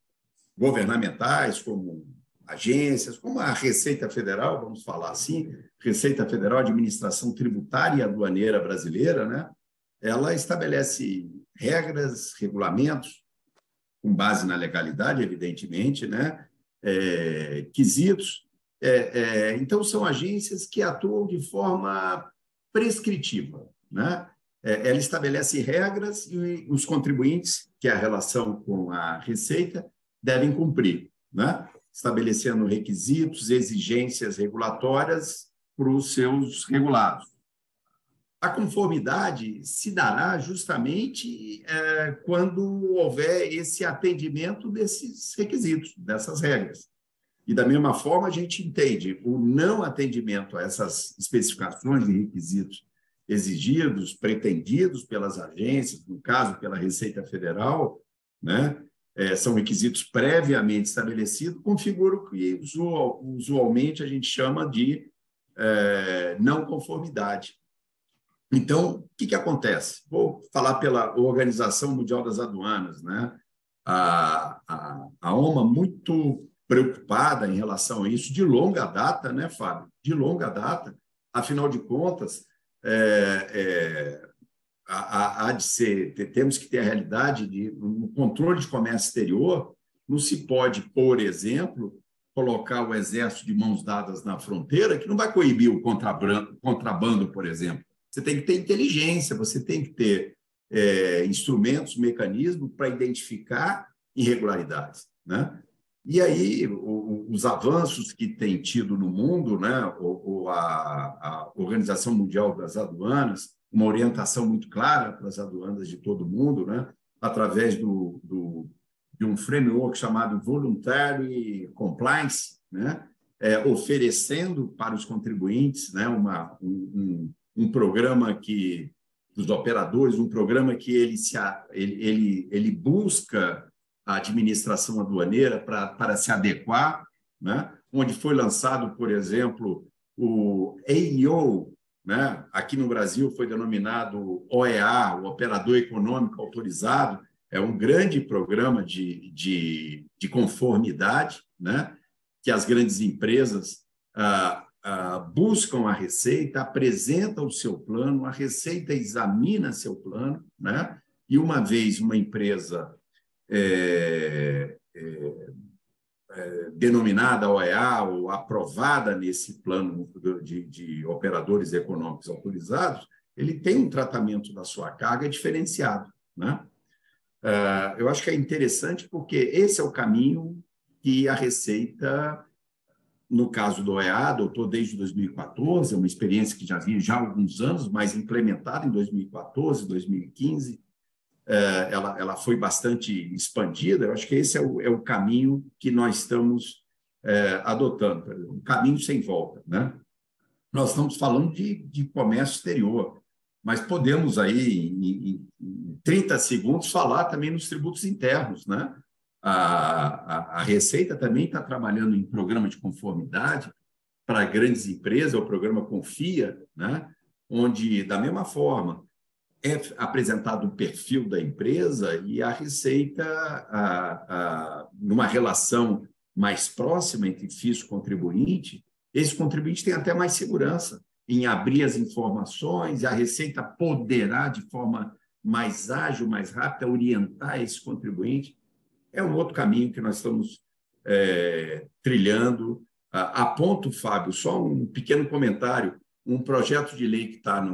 governamentais, como agências, como a Receita Federal, vamos falar assim, Receita Federal, Administração Tributária e Aduaneira Brasileira, né? Ela estabelece regras, regulamentos, com base na legalidade, evidentemente, né? Quesitos. Então, são agências que atuam de forma prescritiva, né? Ela estabelece regras e os contribuintes, que é a relação com a Receita, devem cumprir, né? Estabelecendo requisitos, exigências regulatórias para os seus regulados. A conformidade se dará justamente quando houver esse atendimento desses requisitos, dessas regras. E, da mesma forma, a gente entende o não atendimento a essas especificações de requisitos exigidos, pretendidos pelas agências, no caso, pela Receita Federal, né? São requisitos previamente estabelecidos, configura o que usualmente a gente chama de não conformidade. Então, o que acontece? Vou falar pela Organização Mundial das Aduanas, né? A OMA muito preocupada em relação a isso, de longa data, né, Fábio? De longa data. Afinal de contas, temos que ter a realidade de no controle de comércio exterior, não se pode, por exemplo, colocar o exército de mãos dadas na fronteira, que não vai coibir o contrabando, por exemplo. Você tem que ter inteligência, você tem que ter instrumentos, mecanismos para identificar irregularidades, né? E aí, os avanços que tem tido no mundo, né, a Organização Mundial das Aduanas, uma orientação muito clara para as aduanas de todo mundo, né, através de um framework chamado Voluntary Compliance, né, oferecendo para os contribuintes, né, um programa dos operadores, um programa que ele busca a administração aduaneira para se adequar, né? Onde foi lançado, por exemplo, o AEO, né? Aqui no Brasil foi denominado OEA, o Operador Econômico Autorizado, é um grande programa de conformidade, né? Que as grandes empresas buscam a Receita, apresentam o seu plano, a Receita examina seu plano, né? E uma vez uma empresa denominada OEA ou aprovada nesse plano de operadores econômicos autorizados, ele tem um tratamento da sua carga diferenciado, né? Eu acho que é interessante porque esse é o caminho que a Receita, no caso do OEA, adotou desde 2014, é uma experiência que já vinha já há alguns anos, mas implementada em 2014, 2015, ela foi bastante expandida. Eu acho que esse é o caminho que nós estamos adotando, um caminho sem volta, né? Nós estamos falando de comércio exterior, mas podemos aí, em 30 segundos, falar também nos tributos internos, né? A Receita também está trabalhando em programa de conformidade para grandes empresas, o programa Confia, né? Onde, da mesma forma, é apresentado o perfil da empresa e a Receita, numa relação mais próxima entre fisco e contribuinte, esse contribuinte tem até mais segurança em abrir as informações, e a Receita poderá, de forma mais ágil, mais rápida, orientar esse contribuinte. É um outro caminho que nós estamos trilhando. Aponto, Fábio, só um pequeno comentário. Um projeto de lei que está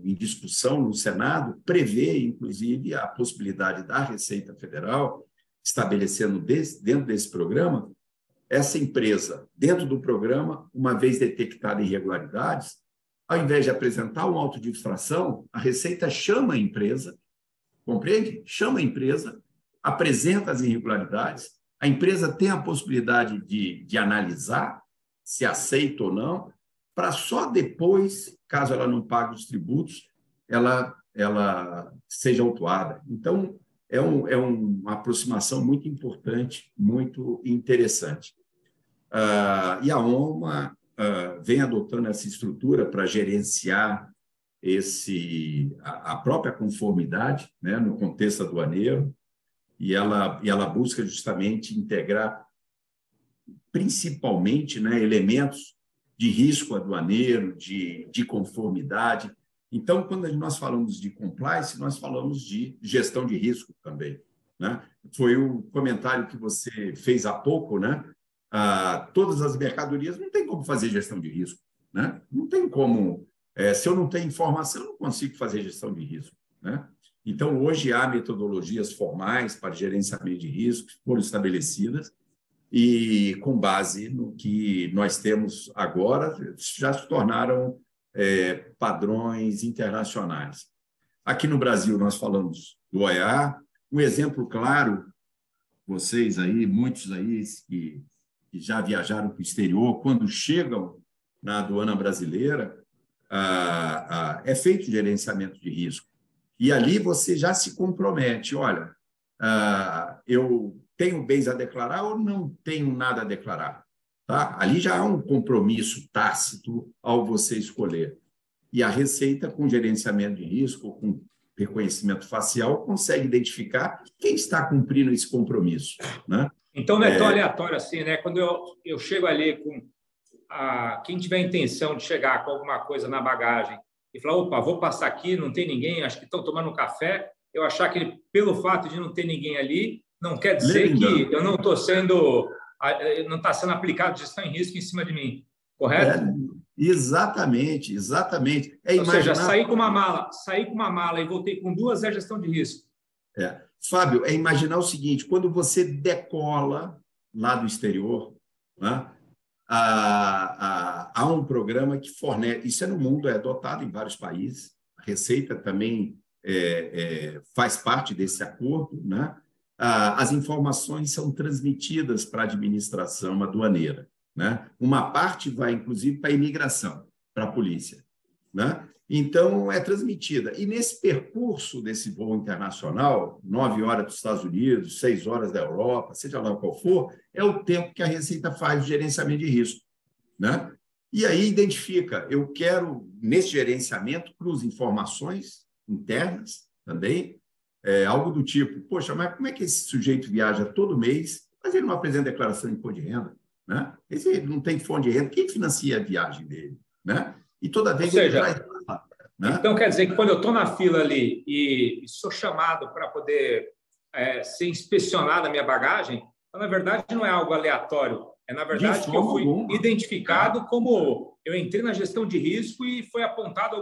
em discussão no Senado prevê, inclusive, a possibilidade da Receita Federal, estabelecendo dentro desse programa, essa empresa, dentro do programa, uma vez detectada irregularidades, ao invés de apresentar um auto de infração, a Receita chama a empresa, compreende? Chama a empresa, apresenta as irregularidades, a empresa tem a possibilidade de analisar se aceita ou não, para só depois, caso ela não pague os tributos, ela seja autuada. Então, é uma aproximação muito importante, muito interessante. E a ONMA vem adotando essa estrutura para gerenciar a própria conformidade, né, no contexto aduaneiro, e ela busca justamente integrar, principalmente, né, elementos de risco aduaneiro, de conformidade. Então, quando nós falamos de compliance, nós falamos de gestão de risco também, né? Foi o comentário que você fez há pouco, né? Todas as mercadorias não tem como fazer gestão de risco, né? Não tem como. Se eu não tenho informação, eu não consigo fazer gestão de risco, né? Então, hoje há metodologias formais para gerenciamento de riscos que foram estabelecidas e, com base no que nós temos agora, já se tornaram padrões internacionais. Aqui no Brasil, nós falamos do OEA. Um exemplo claro, vocês aí, muitos aí que já viajaram para o exterior, quando chegam na aduana brasileira, é feito gerenciamento de risco. E ali você já se compromete, olha, eu tenho bens a declarar ou não tenho nada a declarar? Tá? Ali já há um compromisso tácito ao você escolher. E a Receita, com gerenciamento de risco, com reconhecimento facial, consegue identificar quem está cumprindo esse compromisso, né? Então, não é tão aleatório assim, né? Quando eu chego ali com quem tiver a intenção de chegar com alguma coisa na bagagem e falar, opa, vou passar aqui, não tem ninguém, acho que estão tomando um café, eu achar que pelo fato de não ter ninguém ali, não quer dizer que eu não estou não está sendo aplicado gestão em risco em cima de mim, correto? Exatamente. Ou seja, saí com uma mala e voltei com duas é gestão de risco. Fábio, é imaginar o seguinte, quando você decola lá do exterior, né, há um programa que fornece, isso é no mundo, é adotado em vários países, a Receita também faz parte desse acordo, né? As informações são transmitidas para a administração aduaneira, né? Uma parte vai, inclusive, para a imigração, para a polícia, né? Então, é transmitida. E nesse percurso desse voo internacional, 9 horas dos Estados Unidos, 6 horas da Europa, seja lá qual for, é o tempo que a Receita faz o gerenciamento de risco, né? E aí identifica, eu quero, nesse gerenciamento, cruzo informações internas também, algo do tipo, poxa, mas como é que esse sujeito viaja todo mês, mas ele não apresenta declaração de imposto de renda, né? Ele não tem fonte de renda, quem financia a viagem dele, né? E toda vez ele traz... Né? Então, quer dizer que quando eu estou na fila ali e sou chamado para poder ser inspecionada a minha bagagem, então, na verdade, não é algo aleatório. É, na verdade, que eu fui identificado como eu entrei na gestão de risco e foi apontado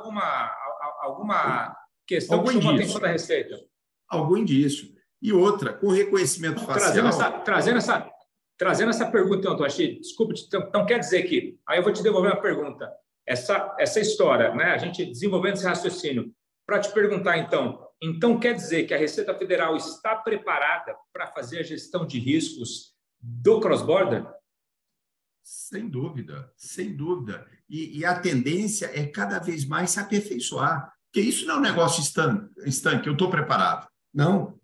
alguma questão que chamou a atenção da Receita. Algum indício. E outra, com reconhecimento facial... Trazendo essa pergunta, então, Toshi, desculpa, então quer dizer que... Aí eu vou te devolver uma pergunta. Essa história, né? A gente desenvolvendo esse raciocínio, para te perguntar, então quer dizer que a Receita Federal está preparada para fazer a gestão de riscos do cross-border? Sem dúvida, sem dúvida. E a tendência é cada vez mais se aperfeiçoar, porque isso não é um negócio estanque, eu estou preparado. Não.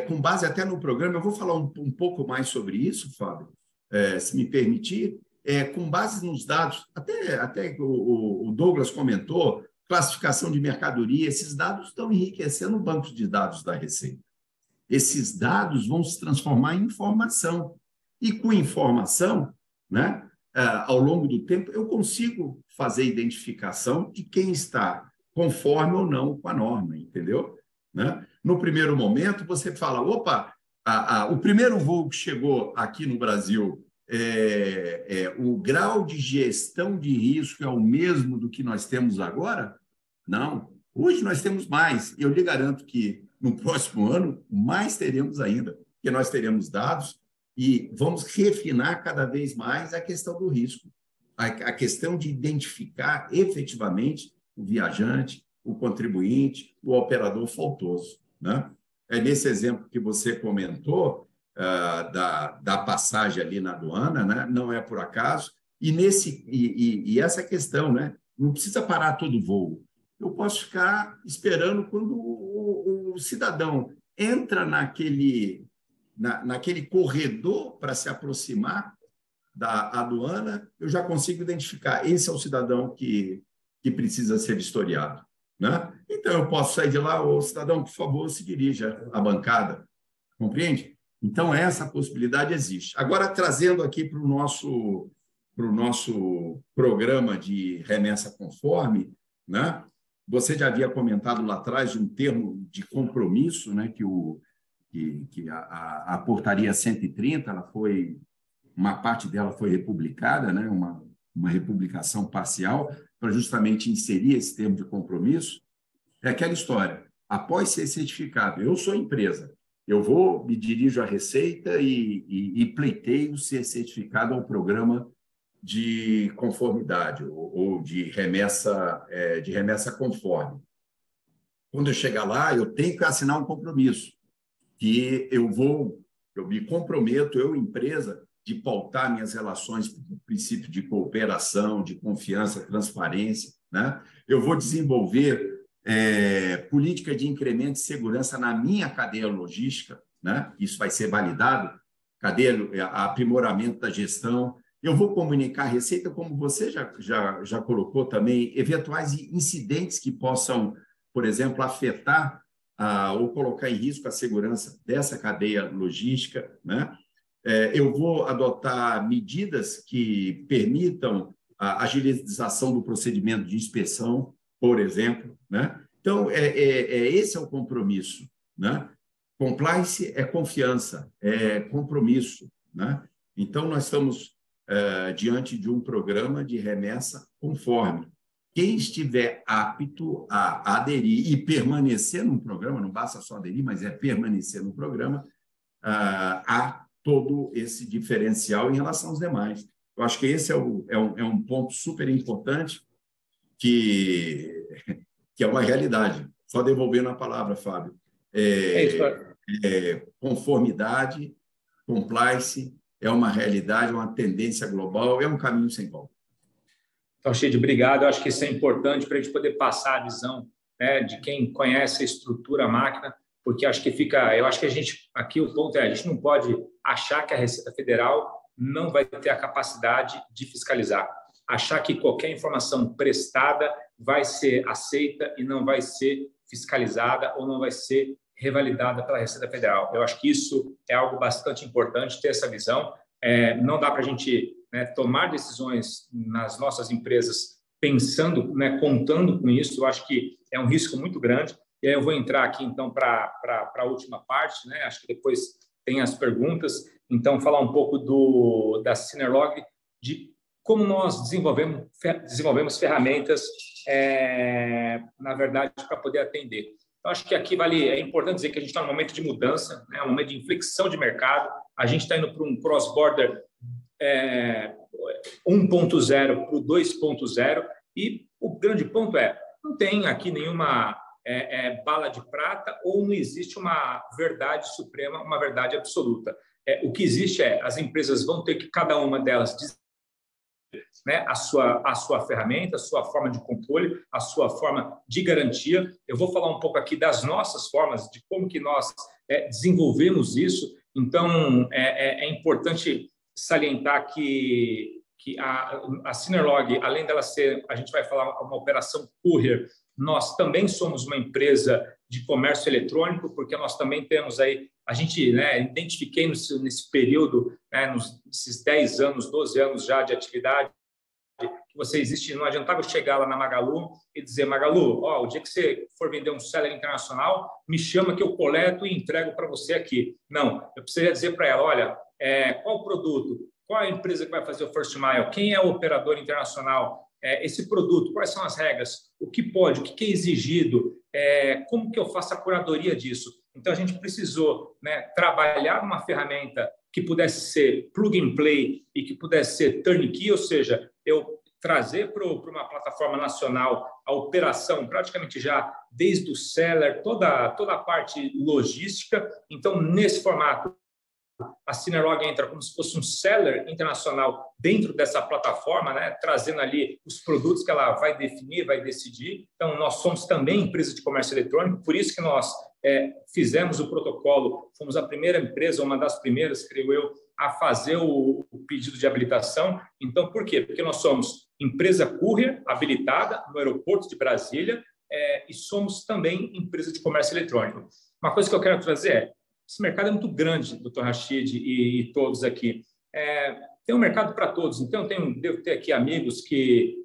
Com base até no programa, eu vou falar um pouco mais sobre isso, Fábio, se me permitir, com base nos dados, até o Douglas comentou, classificação de mercadoria, esses dados estão enriquecendo o banco de dados da Receita. Esses dados vão se transformar em informação. E com informação, né, ao longo do tempo, eu consigo fazer identificação de quem está conforme ou não com a norma, entendeu? Né? No primeiro momento, você fala, opa, o primeiro voo que chegou aqui no Brasil, o grau de gestão de risco é o mesmo do que nós temos agora? Não. Hoje nós temos mais. Eu lhe garanto que no próximo ano, mais teremos ainda, porque nós teremos dados e vamos refinar cada vez mais a questão do risco, a questão de identificar efetivamente o viajante, o contribuinte, o operador faltoso. Né? Nesse exemplo que você comentou, da passagem ali na aduana, né? Não é por acaso, e essa questão, né? Não precisa parar todo voo. Eu posso ficar esperando quando o cidadão entra naquele corredor para se aproximar da aduana, eu já consigo identificar, esse é o cidadão que precisa ser vistoriado. Né? Então, eu posso sair de lá, ô cidadão, por favor, se dirija à bancada. Compreende? Então, essa possibilidade existe. Agora, trazendo aqui para o nosso programa de remessa conforme, né? Você já havia comentado lá atrás de um termo de compromisso, né? que a portaria 130, uma parte dela foi republicada, né? uma republicação parcial, para justamente inserir esse termo de compromisso. É aquela história, após ser certificado, eu sou empresa, eu me dirijo à Receita e pleiteio ser certificado ao programa de conformidade ou de remessa conforme. Quando eu chegar lá, eu tenho que assinar um compromisso, que eu me comprometo, eu, empresa, de pautar minhas relações no princípio de cooperação, de confiança, transparência. Né? Eu vou desenvolver política de incremento de segurança na minha cadeia logística, né? Isso vai ser validado, aprimoramento da gestão. Eu vou comunicar a Receita, como você já colocou também, eventuais incidentes que possam, por exemplo, afetar ou colocar em risco a segurança dessa cadeia logística. Né? Eu vou adotar medidas que permitam a agilização do procedimento de inspeção, por exemplo. Né? Então, esse é o compromisso. Né? Compliance é confiança, é compromisso. Né? Então, nós estamos diante de um programa de remessa conforme. Quem estiver apto a aderir e permanecer no programa, não basta só aderir, mas permanecer no programa, há todo esse diferencial em relação aos demais. Eu acho que esse é um ponto super importante que é uma realidade. Só devolvendo a palavra, Fábio. Conformidade, compliance, é uma realidade, é uma tendência global, é um caminho sem volta. Então, Chid, obrigado. Eu acho que isso é importante para a gente poder passar a visão, né, de quem conhece a estrutura, a máquina, porque eu acho que a gente, aqui o ponto a gente não pode achar que a Receita Federal não vai ter a capacidade de fiscalizar, achar que qualquer informação prestada vai ser aceita e não vai ser fiscalizada ou não vai ser revalidada pela Receita Federal. Eu acho que isso é algo bastante importante, ter essa visão. Não dá para a gente, né, tomar decisões nas nossas empresas pensando, né, contando com isso. Eu acho que é um risco muito grande. E aí eu vou entrar aqui, então, para a última parte, né? Acho que depois tem as perguntas. Então, falar um pouco da Synerlog, de como nós desenvolvemos ferramentas, na verdade, para poder atender. Então, acho que aqui é importante dizer que a gente está num momento de mudança, né? Um momento de inflexão de mercado. A gente está indo para um cross-border 1.0 para o 2.0, e o grande ponto não tem aqui nenhuma bala de prata ou não existe uma verdade suprema, uma verdade absoluta. O que existe as empresas vão ter que, cada uma delas, né, a sua ferramenta, a sua forma de controle, a sua forma de garantia. Eu vou falar um pouco aqui das nossas formas, de como que nós desenvolvemos isso. Então, é importante salientar que a Synerlog, além dela ser, a gente vai falar, uma operação courier, nós também somos uma empresa de comércio eletrônico, porque nós também temos aí, a gente, né, identifiquei nesse período, né, nesses 10 anos, 12 anos já de atividade, que você existe, não adiantava eu chegar lá na Magalu e dizer, Magalu, o dia que você for vender um seller internacional, me chama que eu coleto e entrego para você aqui. Não, eu precisaria dizer para ela, olha, qual o produto, qual a empresa que vai fazer o first mile, quem é o operador internacional, esse produto, quais são as regras, o que pode, o que é exigido, como que eu faço a curadoria disso. Então, a gente precisou, né, trabalhar uma ferramenta que pudesse ser plug and play e que pudesse ser turnkey, ou seja, eu trazer para uma plataforma nacional a operação praticamente já desde o seller, toda a parte logística. Então, nesse formato, a Synerlog entra como se fosse um seller internacional dentro dessa plataforma, né, trazendo ali os produtos que ela vai definir, vai decidir. Então, nós somos também empresa de comércio eletrônico, por isso que nós fizemos o protocolo, fomos a primeira empresa, uma das primeiras, creio eu, a fazer o pedido de habilitação. Então, por quê? Porque nós somos empresa courier habilitada no aeroporto de Brasília e somos também empresa de comércio eletrônico. Uma coisa que eu quero trazer esse mercado é muito grande, Dr. Rachid e todos aqui. Tem um mercado para todos. Então, devo ter aqui amigos de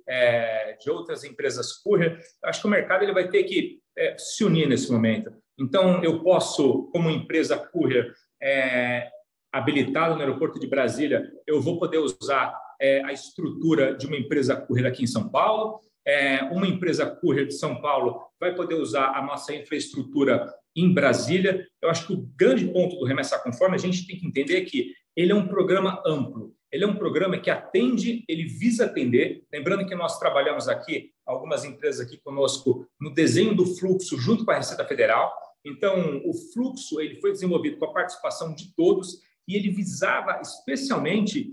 outras empresas courier. Acho que o mercado ele vai ter que se unir nesse momento. Então, eu posso, como empresa courier habilitada no aeroporto de Brasília, eu vou poder usar a estrutura de uma empresa courier aqui em São Paulo. Uma empresa courier de São Paulo vai poder usar a nossa infraestrutura em Brasília. Eu acho que o grande ponto do Remessa Conforme, a gente tem que entender que ele é um programa amplo, ele é um programa que atende, ele visa atender. Lembrando que nós trabalhamos aqui, algumas empresas aqui conosco, no desenho do fluxo junto com a Receita Federal. Então, o fluxo ele foi desenvolvido com a participação de todos e ele visava especialmente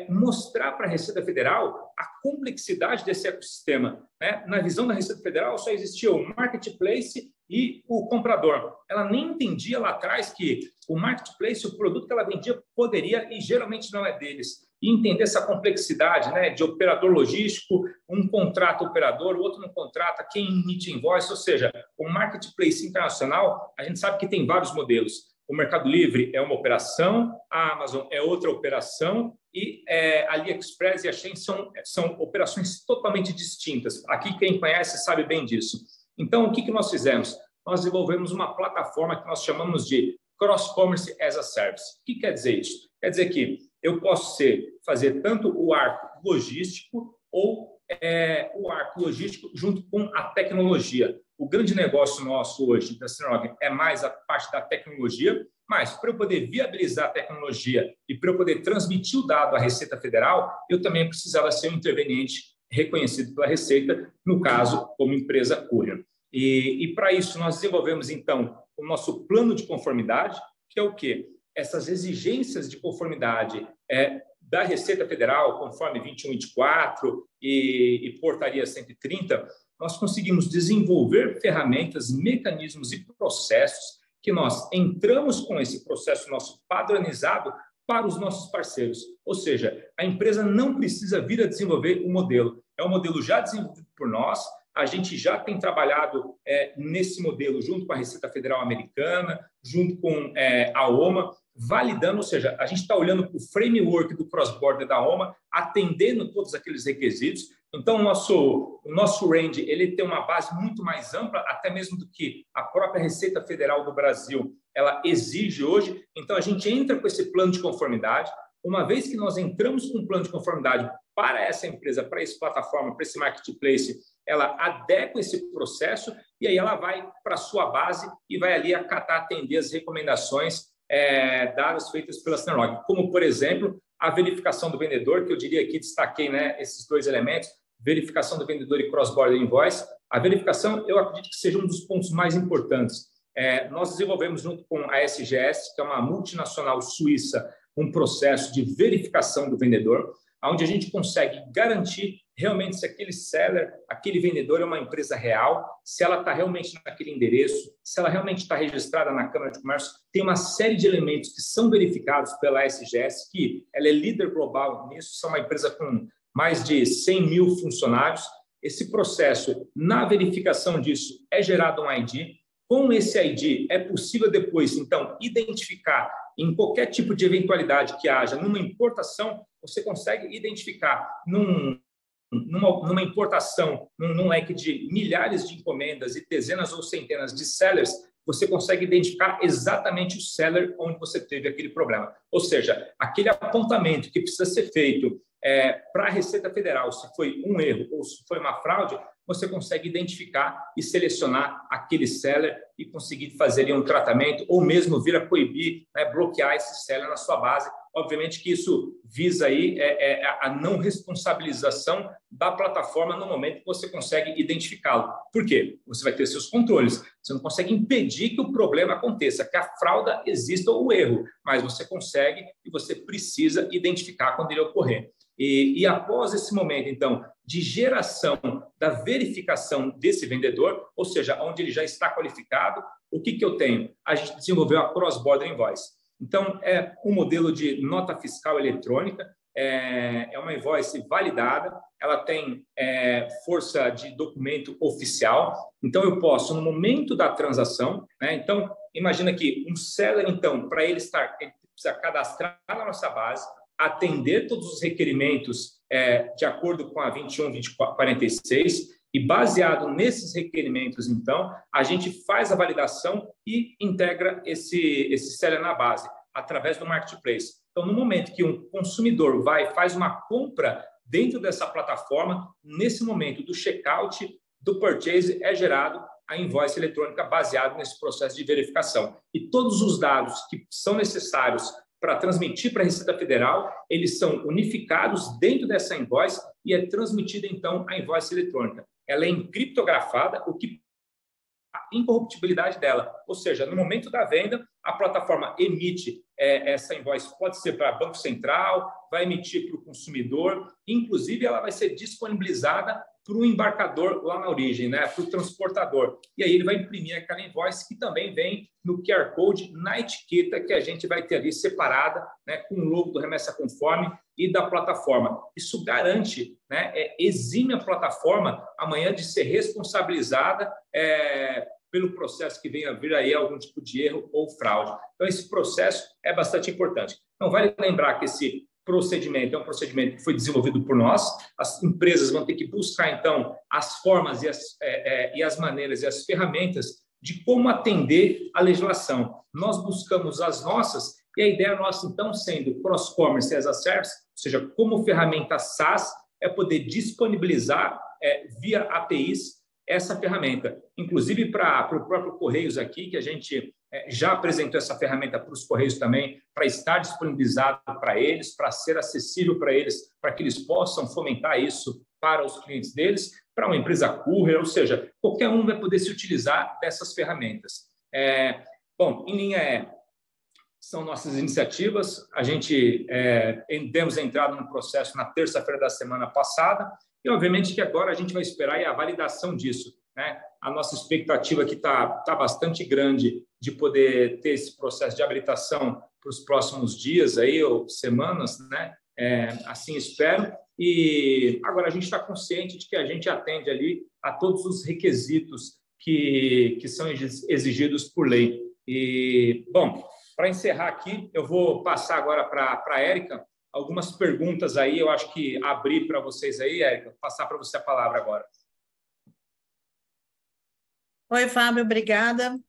mostrar para a Receita Federal a complexidade desse ecossistema, né? Na visão da Receita Federal, só existia o marketplace e o comprador. Ela nem entendia lá atrás que o marketplace, o produto que ela vendia, poderia, e geralmente não é deles, e entender essa complexidade, né, de operador logístico, um contrata operador, o outro não contrata, quem emite invoice, ou seja, o marketplace internacional, a gente sabe que tem vários modelos. O Mercado Livre é uma operação, a Amazon é outra operação e a AliExpress e a Shein são operações totalmente distintas. Aqui, quem conhece sabe bem disso. Então, o que nós fizemos? Nós desenvolvemos uma plataforma que nós chamamos de Cross-Commerce as a Service. O que quer dizer isso? Quer dizer que eu posso fazer tanto o arco logístico ou o arco logístico junto com a tecnologia. O grande negócio nosso hoje da Synerlog é mais a parte da tecnologia, mas para eu poder viabilizar a tecnologia e para eu poder transmitir o dado à Receita Federal, eu também precisava ser um interveniente reconhecido pela Receita, no caso, como empresa courier. E para isso, nós desenvolvemos, então, o nosso plano de conformidade, que é o quê? Essas exigências de conformidade da Receita Federal, conforme 2124 e Portaria 130, nós conseguimos desenvolver ferramentas, mecanismos e processos que nós entramos com esse processo nosso padronizado para os nossos parceiros. Ou seja, a empresa não precisa vir a desenvolver um modelo. É um modelo já desenvolvido por nós, a gente já tem trabalhado nesse modelo junto com a Receita Federal Americana, junto com a OMA, validando, ou seja, a gente está olhando para o framework do cross-border da OMA, atendendo todos aqueles requisitos. Então, o nosso range ele tem uma base muito mais ampla, até mesmo do que a própria Receita Federal do Brasil ela exige hoje. Então, a gente entra com esse plano de conformidade. Uma vez que nós entramos com um plano de conformidade para essa empresa, para essa plataforma, para esse marketplace, ela adequa esse processo e aí ela vai para a sua base e vai ali acatar, atender as recomendações dadas feitas pela Synerlog, como, por exemplo, a verificação do vendedor, que eu diria aqui, destaquei, né, esses dois elementos, verificação do vendedor e cross-border invoice. A verificação, eu acredito que seja um dos pontos mais importantes. Nós desenvolvemos junto com a SGS, que é uma multinacional suíça, um processo de verificação do vendedor, onde a gente consegue garantir realmente se aquele seller, aquele vendedor é uma empresa real, se ela está realmente naquele endereço, se ela realmente está registrada na Câmara de Comércio. Tem uma série de elementos que são verificados pela SGS, que ela é líder global nisso, são uma empresa com mais de 100 mil funcionários. Esse processo, na verificação disso, é gerado um ID. Com esse ID, é possível depois, então, identificar em qualquer tipo de eventualidade que haja numa importação, você consegue identificar numa importação, num leque de milhares de encomendas e dezenas ou centenas de sellers, você consegue identificar exatamente o seller onde você teve aquele problema. Ou seja, aquele apontamento que precisa ser feito para a Receita Federal, se foi um erro ou se foi uma fraude, você consegue identificar e selecionar aquele seller e conseguir fazer ali um tratamento ou mesmo vir a coibir, bloquear esse seller na sua base. Obviamente que isso visa aí a não responsabilização da plataforma no momento que você consegue identificá-lo. Por quê? Você vai ter seus controles. Você não consegue impedir que o problema aconteça, que a fraude exista ou o erro, mas você consegue e você precisa identificar quando ele ocorrer. E após esse momento, então, de geração da verificação desse vendedor, ou seja, onde ele já está qualificado, o que eu tenho? A gente desenvolveu a Cross-Border Invoice. Então, é um modelo de nota fiscal eletrônica, é uma invoice validada, ela tem força de documento oficial. Então, eu posso, no momento da transação, então, imagina que um seller, então, para ele precisa cadastrar na nossa base, atender todos os requerimentos de acordo com a 21.24.46 e, baseado nesses requerimentos, então, a gente faz a validação e integra esse seller na base, através do Marketplace. Então, no momento que um consumidor faz uma compra dentro dessa plataforma, nesse momento do checkout, do purchase, é gerado a invoice eletrônica baseada nesse processo de verificação. E todos os dados que são necessários para transmitir para a Receita Federal, eles são unificados dentro dessa invoice e é transmitida, então, a invoice eletrônica. Ela é encriptografada, o que a incorruptibilidade dela. Ou seja, no momento da venda, a plataforma emite essa invoice, pode ser para Banco Central, vai emitir para o consumidor, inclusive ela vai ser disponibilizada para o embarcador lá na origem, para o transportador. E aí ele vai imprimir aquela invoice que também vem no QR Code, na etiqueta que a gente vai ter ali separada, com o logo do Remessa Conforme e da plataforma. Isso garante, exime a plataforma amanhã de ser responsabilizada pelo processo que venha a vir aí algum tipo de erro ou fraude. Então, esse processo é bastante importante. Então, vale lembrar que esse procedimento é um procedimento que foi desenvolvido por nós. As empresas vão ter que buscar, então, as formas e as maneiras e as ferramentas de como atender a legislação. Nós buscamos as nossas e a ideia nossa, então, sendo Cross-Commerce as a Service, ou seja, como ferramenta SaaS, é poder disponibilizar via APIs essa ferramenta. Inclusive para o próprio Correios aqui, que a gente já apresentou essa ferramenta para os Correios também, para estar disponibilizado para eles, para ser acessível para eles, para que eles possam fomentar isso para os clientes deles, para uma empresa courier, ou seja, qualquer um vai poder se utilizar dessas ferramentas. Bom, em linha são nossas iniciativas. A gente demos entrada no processo na terça-feira da semana passada e, obviamente, que agora a gente vai esperar a validação disso. A nossa expectativa aqui está bastante grande de poder ter esse processo de habilitação para os próximos dias aí, ou semanas, assim espero. E agora a gente está consciente de que a gente atende ali a todos os requisitos que são exigidos por lei. E, bom, para encerrar aqui, eu vou passar agora para a Érica algumas perguntas aí, eu acho que abrir para vocês aí, Érica, passar para você a palavra agora. Oi, Fábio, obrigada.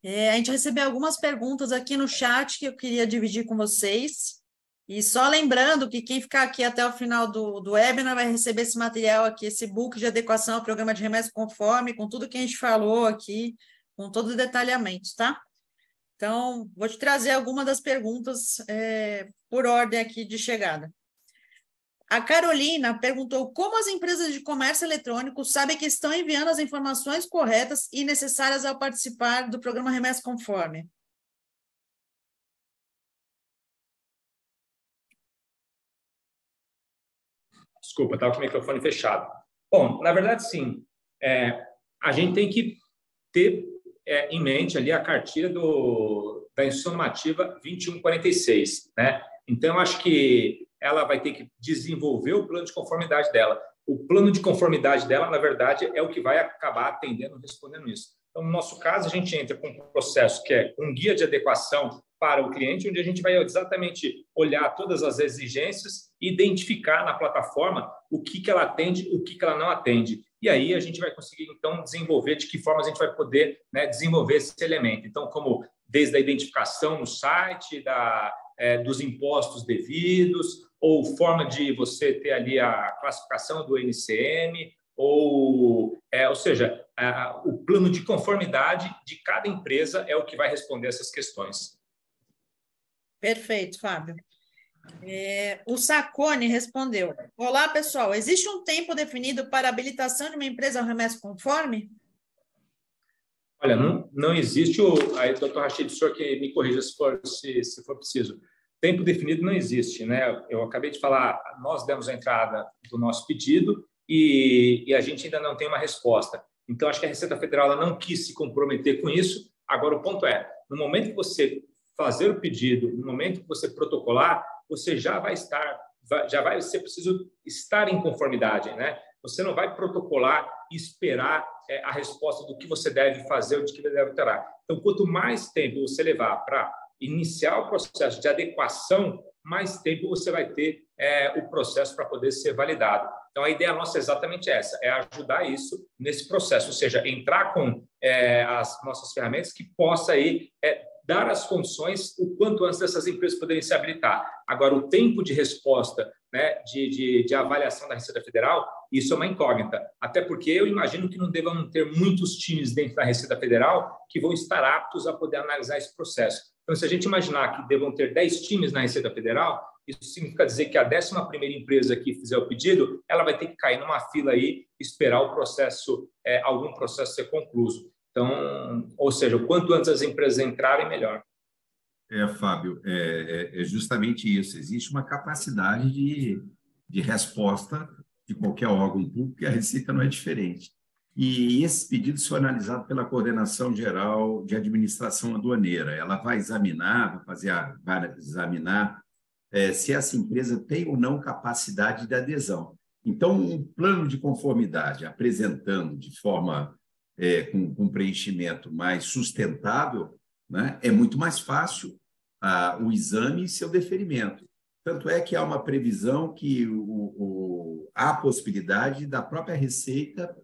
A gente recebeu algumas perguntas aqui no chat que eu queria dividir com vocês. E só lembrando que quem ficar aqui até o final do webinar vai receber esse material aqui, esse book de adequação ao programa de remessa conforme, com tudo que a gente falou aqui, com todos os detalhamentos, tá? Então, vou te trazer algumas das perguntas por ordem aqui de chegada. A Carolina perguntou como as empresas de comércio eletrônico sabem que estão enviando as informações corretas e necessárias ao participar do programa Remessa Conforme. Desculpa, estava com o microfone fechado. Bom, na verdade, sim. A gente tem que ter em mente ali a cartilha da Instrução Normativa 2146, né? Então, eu acho que ela vai ter que desenvolver o plano de conformidade dela. O plano de conformidade dela, na verdade, é o que vai acabar atendendo, respondendo isso. Então, no nosso caso, a gente entra com um processo que é um guia de adequação para o cliente, onde a gente vai exatamente olhar todas as exigências e identificar na plataforma o que ela atende, o que ela não atende. E aí a gente vai conseguir, então, desenvolver de que forma a gente vai poder, né, desenvolver esse elemento. Então, como desde a identificação no site, dos impostos devidos, ou forma de você ter ali a classificação do NCM, ou seja, o plano de conformidade de cada empresa é o que vai responder essas questões. Perfeito, Fábio. O Sacone respondeu: olá, pessoal, existe um tempo definido para a habilitação de uma empresa ao remessa conforme? Olha, não existe aí, doutor Rachid, o senhor que me corrija se for preciso. Tempo definido não existe, né? Eu acabei de falar, nós demos a entrada do nosso pedido e a gente ainda não tem uma resposta. Então, acho que a Receita Federal ela não quis se comprometer com isso. Agora, o ponto é, no momento que você fazer o pedido, no momento que você protocolar, você já vai ser preciso estar em conformidade, né? Você não vai protocolar e esperar a resposta do que você deve fazer ou de que você deve alterar. Então, quanto mais tempo você levar para iniciar o processo de adequação, mais tempo você vai ter o processo para poder ser validado. Então, a ideia nossa é exatamente essa, é ajudar isso nesse processo, ou seja, entrar com as nossas ferramentas que possa aí dar as condições o quanto antes dessas empresas poderem se habilitar. Agora, o tempo de resposta, né, de avaliação da Receita Federal, isso é uma incógnita. Até porque eu imagino que não devam ter muitos times dentro da Receita Federal que vão estar aptos a poder analisar esse processo. Então, se a gente imaginar que devam ter 10 times na Receita Federal, isso significa dizer que a 11ª empresa que fizer o pedido, ela vai ter que cair numa fila aí, esperar o processo, algum processo ser concluído. Então, ou seja, o quanto antes as empresas entrarem, melhor. Fábio, é justamente isso. Existe uma capacidade de resposta de qualquer órgão público e a Receita não é diferente. E esses pedidos são analisados pela Coordenação Geral de Administração Aduaneira. Ela vai examinar, vai examinar se essa empresa tem ou não capacidade de adesão. Então, um plano de conformidade apresentando de forma com preenchimento mais sustentável, né, é muito mais fácil o exame e seu deferimento. Tanto é que há uma previsão que há a possibilidade da própria Receita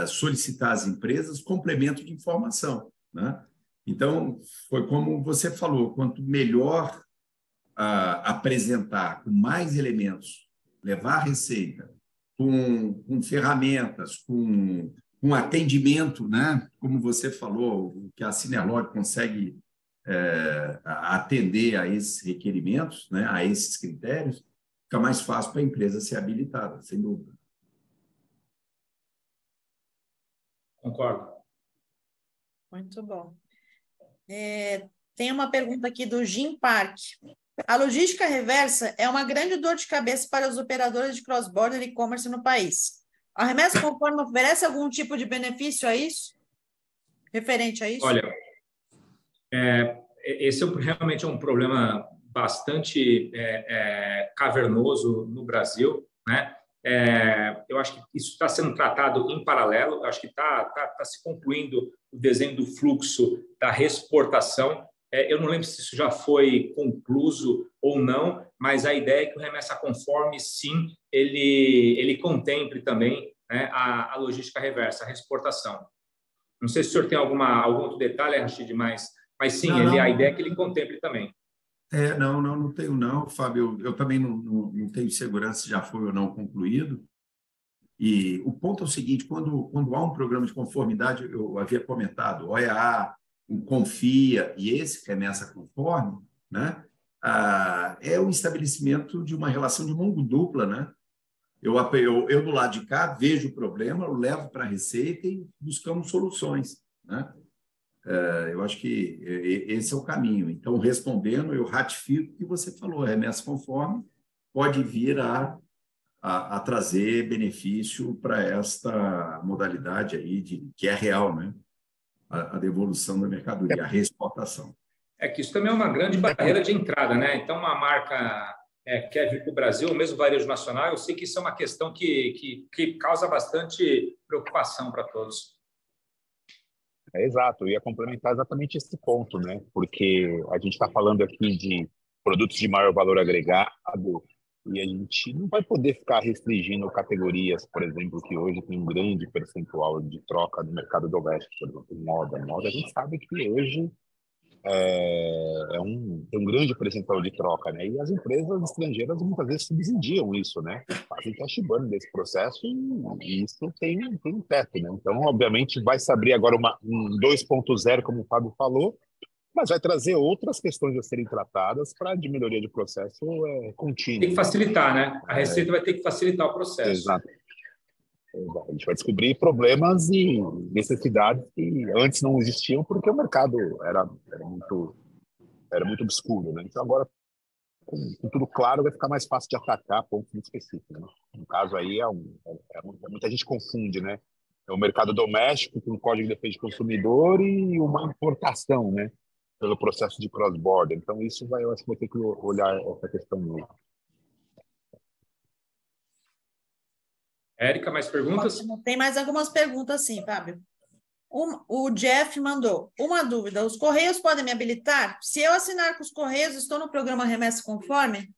solicitar às empresas complemento de informação, né? Então, foi como você falou, quanto melhor apresentar com mais elementos, levar a Receita com ferramentas, com atendimento, né? Como você falou, que a Cinerlog consegue atender a esses requerimentos, né? A esses critérios, fica mais fácil para a empresa ser habilitada, sem dúvida. Concordo. Muito bom. Tem uma pergunta aqui do Jim Park. A logística reversa é uma grande dor de cabeça para os operadores de cross-border e e-commerce no país. A remessa conforme oferece algum tipo de benefício a isso? Referente a isso? Olha, esse realmente é um problema bastante cavernoso no Brasil, né? Eu acho que isso está sendo tratado em paralelo, acho que está se concluindo o desenho do fluxo da reexportação. Eu não lembro se isso já foi concluído ou não, mas a ideia é que o remessa conforme, sim, ele contemple também, né, a logística reversa, a reexportação. Não sei se o senhor tem algum outro detalhe, Rachid, mas sim, não. A ideia é que ele contemple também. Não tenho não, Fábio. Eu também não tenho segurança se já foi ou não concluído. E o ponto é o seguinte, quando há um programa de conformidade, eu havia comentado, OEA, o Confia e esse remessa conforme, né? É o estabelecimento de uma relação de mão dupla, né? Eu do lado de cá vejo o problema, eu levo para a Receita e buscamos soluções, né? Eu acho que esse é o caminho. Então, respondendo, eu ratifico o que você falou, a remessa conforme pode vir a a trazer benefício para esta modalidade aí que é real, né? A devolução da mercadoria, a reexportação. É que isso também é uma grande barreira de entrada, né? Então, uma marca quer vir para o Brasil, ou mesmo varejo nacional, eu sei que isso é uma questão que causa bastante preocupação para todos. Exato, eu ia complementar exatamente esse ponto, né? Porque a gente está falando aqui de produtos de maior valor agregado e a gente não vai poder ficar restringindo categorias, por exemplo, que hoje tem um grande percentual de troca no mercado doméstico, por exemplo, moda. Moda, a gente sabe que hoje tem um grande percentual de troca, né? E as empresas estrangeiras muitas vezes subsidiam isso, né? Fazem cash burn desse processo e isso tem um teto, né? Então, obviamente, vai se abrir agora um 2.0, como o Fábio falou, mas vai trazer outras questões a serem tratadas para de melhoria de processo contínua. Tem que facilitar, né? A Receita vai ter que facilitar o processo. Exato. A gente vai descobrir problemas e necessidades que antes não existiam porque o mercado era muito obscuro, né? Então, agora, com tudo claro, vai ficar mais fácil de atacar pontos específicos, né? No caso aí, muita gente confunde, né? É o mercado doméstico com o Código de Defesa do Consumidor e uma importação, né? Pelo processo de cross-border. Então, eu acho que vai ter que olhar essa questão mesmo. Érica, mais perguntas? Tem mais algumas perguntas, sim, Fábio. O Jeff mandou uma dúvida. Os Correios podem me habilitar? Se eu assinar com os Correios, estou no programa Remessa Conforme?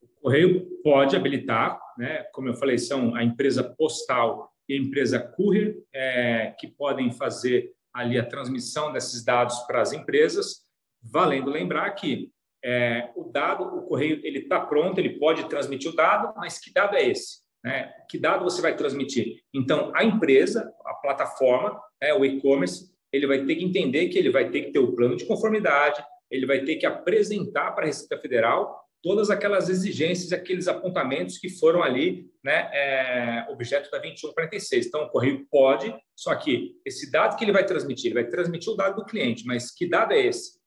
O Correio pode habilitar, né? Como eu falei, são a empresa postal e a empresa courier que podem fazer ali a transmissão desses dados para as empresas, valendo lembrar que o Correio ele está pronto, ele pode transmitir o dado, mas que dado é esse? Que dado você vai transmitir? Então, a empresa, a plataforma, o e-commerce, ele vai ter que entender que ele vai ter que ter o plano de conformidade, ele vai ter que apresentar para a Receita Federal todas aquelas exigências, aqueles apontamentos que foram ali, objeto da 2146. Então, o Correio pode, só que esse dado que ele vai transmitir o dado do cliente, mas que dado é esse?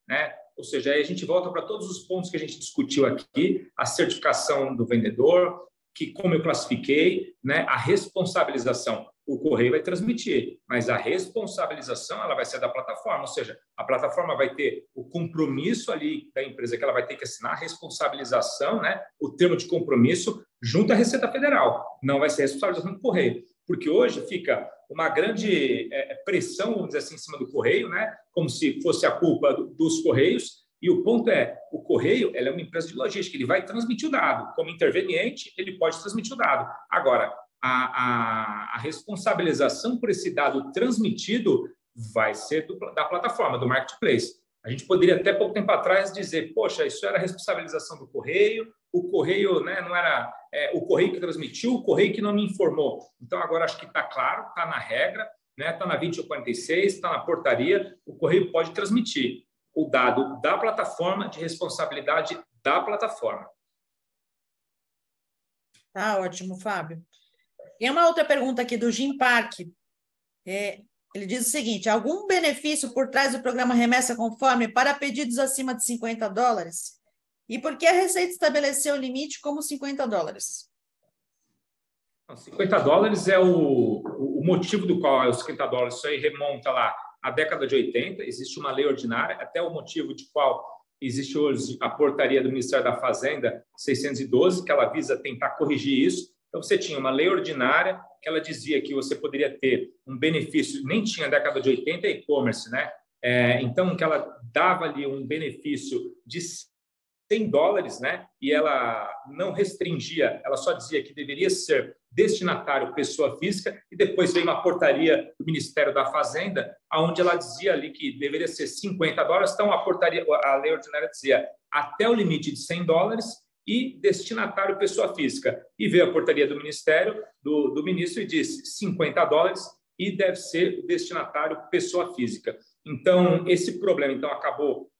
Ou seja, aí a gente volta para todos os pontos que a gente discutiu aqui, a certificação do vendedor, que como eu classifiquei, a responsabilização, o Correio vai transmitir, mas a responsabilização ela vai ser da plataforma, ou seja, a plataforma vai ter o compromisso ali da empresa que ela vai ter que assinar, a responsabilização, o termo de compromisso junto à Receita Federal, não vai ser a responsabilização do Correio, porque hoje fica uma grande pressão, vamos dizer assim, em cima do Correio, como se fosse a culpa dos Correios. E o ponto o Correio é uma empresa de logística, ele vai transmitir o dado. Como interveniente, ele pode transmitir o dado. Agora, a responsabilização por esse dado transmitido vai ser da plataforma, do marketplace. A gente poderia até pouco tempo atrás dizer, poxa, isso era a responsabilização do Correio, o Correio não era o Correio que transmitiu, o Correio que não me informou. Então, agora acho que está claro, está na regra, está na 2146, está na portaria, o Correio pode transmitir o dado da plataforma, de responsabilidade da plataforma. Tá ótimo, Fábio. Tem uma outra pergunta aqui do Jim Park. Ele diz o seguinte: algum benefício por trás do programa Remessa Conforme para pedidos acima de $50? E por que a Receita estabeleceu o limite como $50? $50 é o motivo do qual é os $50. Isso aí remonta lá à década de 80, existe uma lei ordinária, até o motivo de qual existe hoje a portaria do Ministério da Fazenda 612, que ela visa tentar corrigir isso. Então, você tinha uma lei ordinária que ela dizia que você poderia ter um benefício, nem tinha na década de 80 e-commerce, então, que ela dava ali um benefício de $100, e ela não restringia, ela só dizia que deveria ser destinatário pessoa física, e depois veio uma portaria do Ministério da Fazenda, onde ela dizia ali que deveria ser $50, então a lei ordinária dizia até o limite de $100 e destinatário pessoa física. E veio a portaria do Ministério, do ministro, e disse $50 e deve ser destinatário pessoa física. Então, esse problema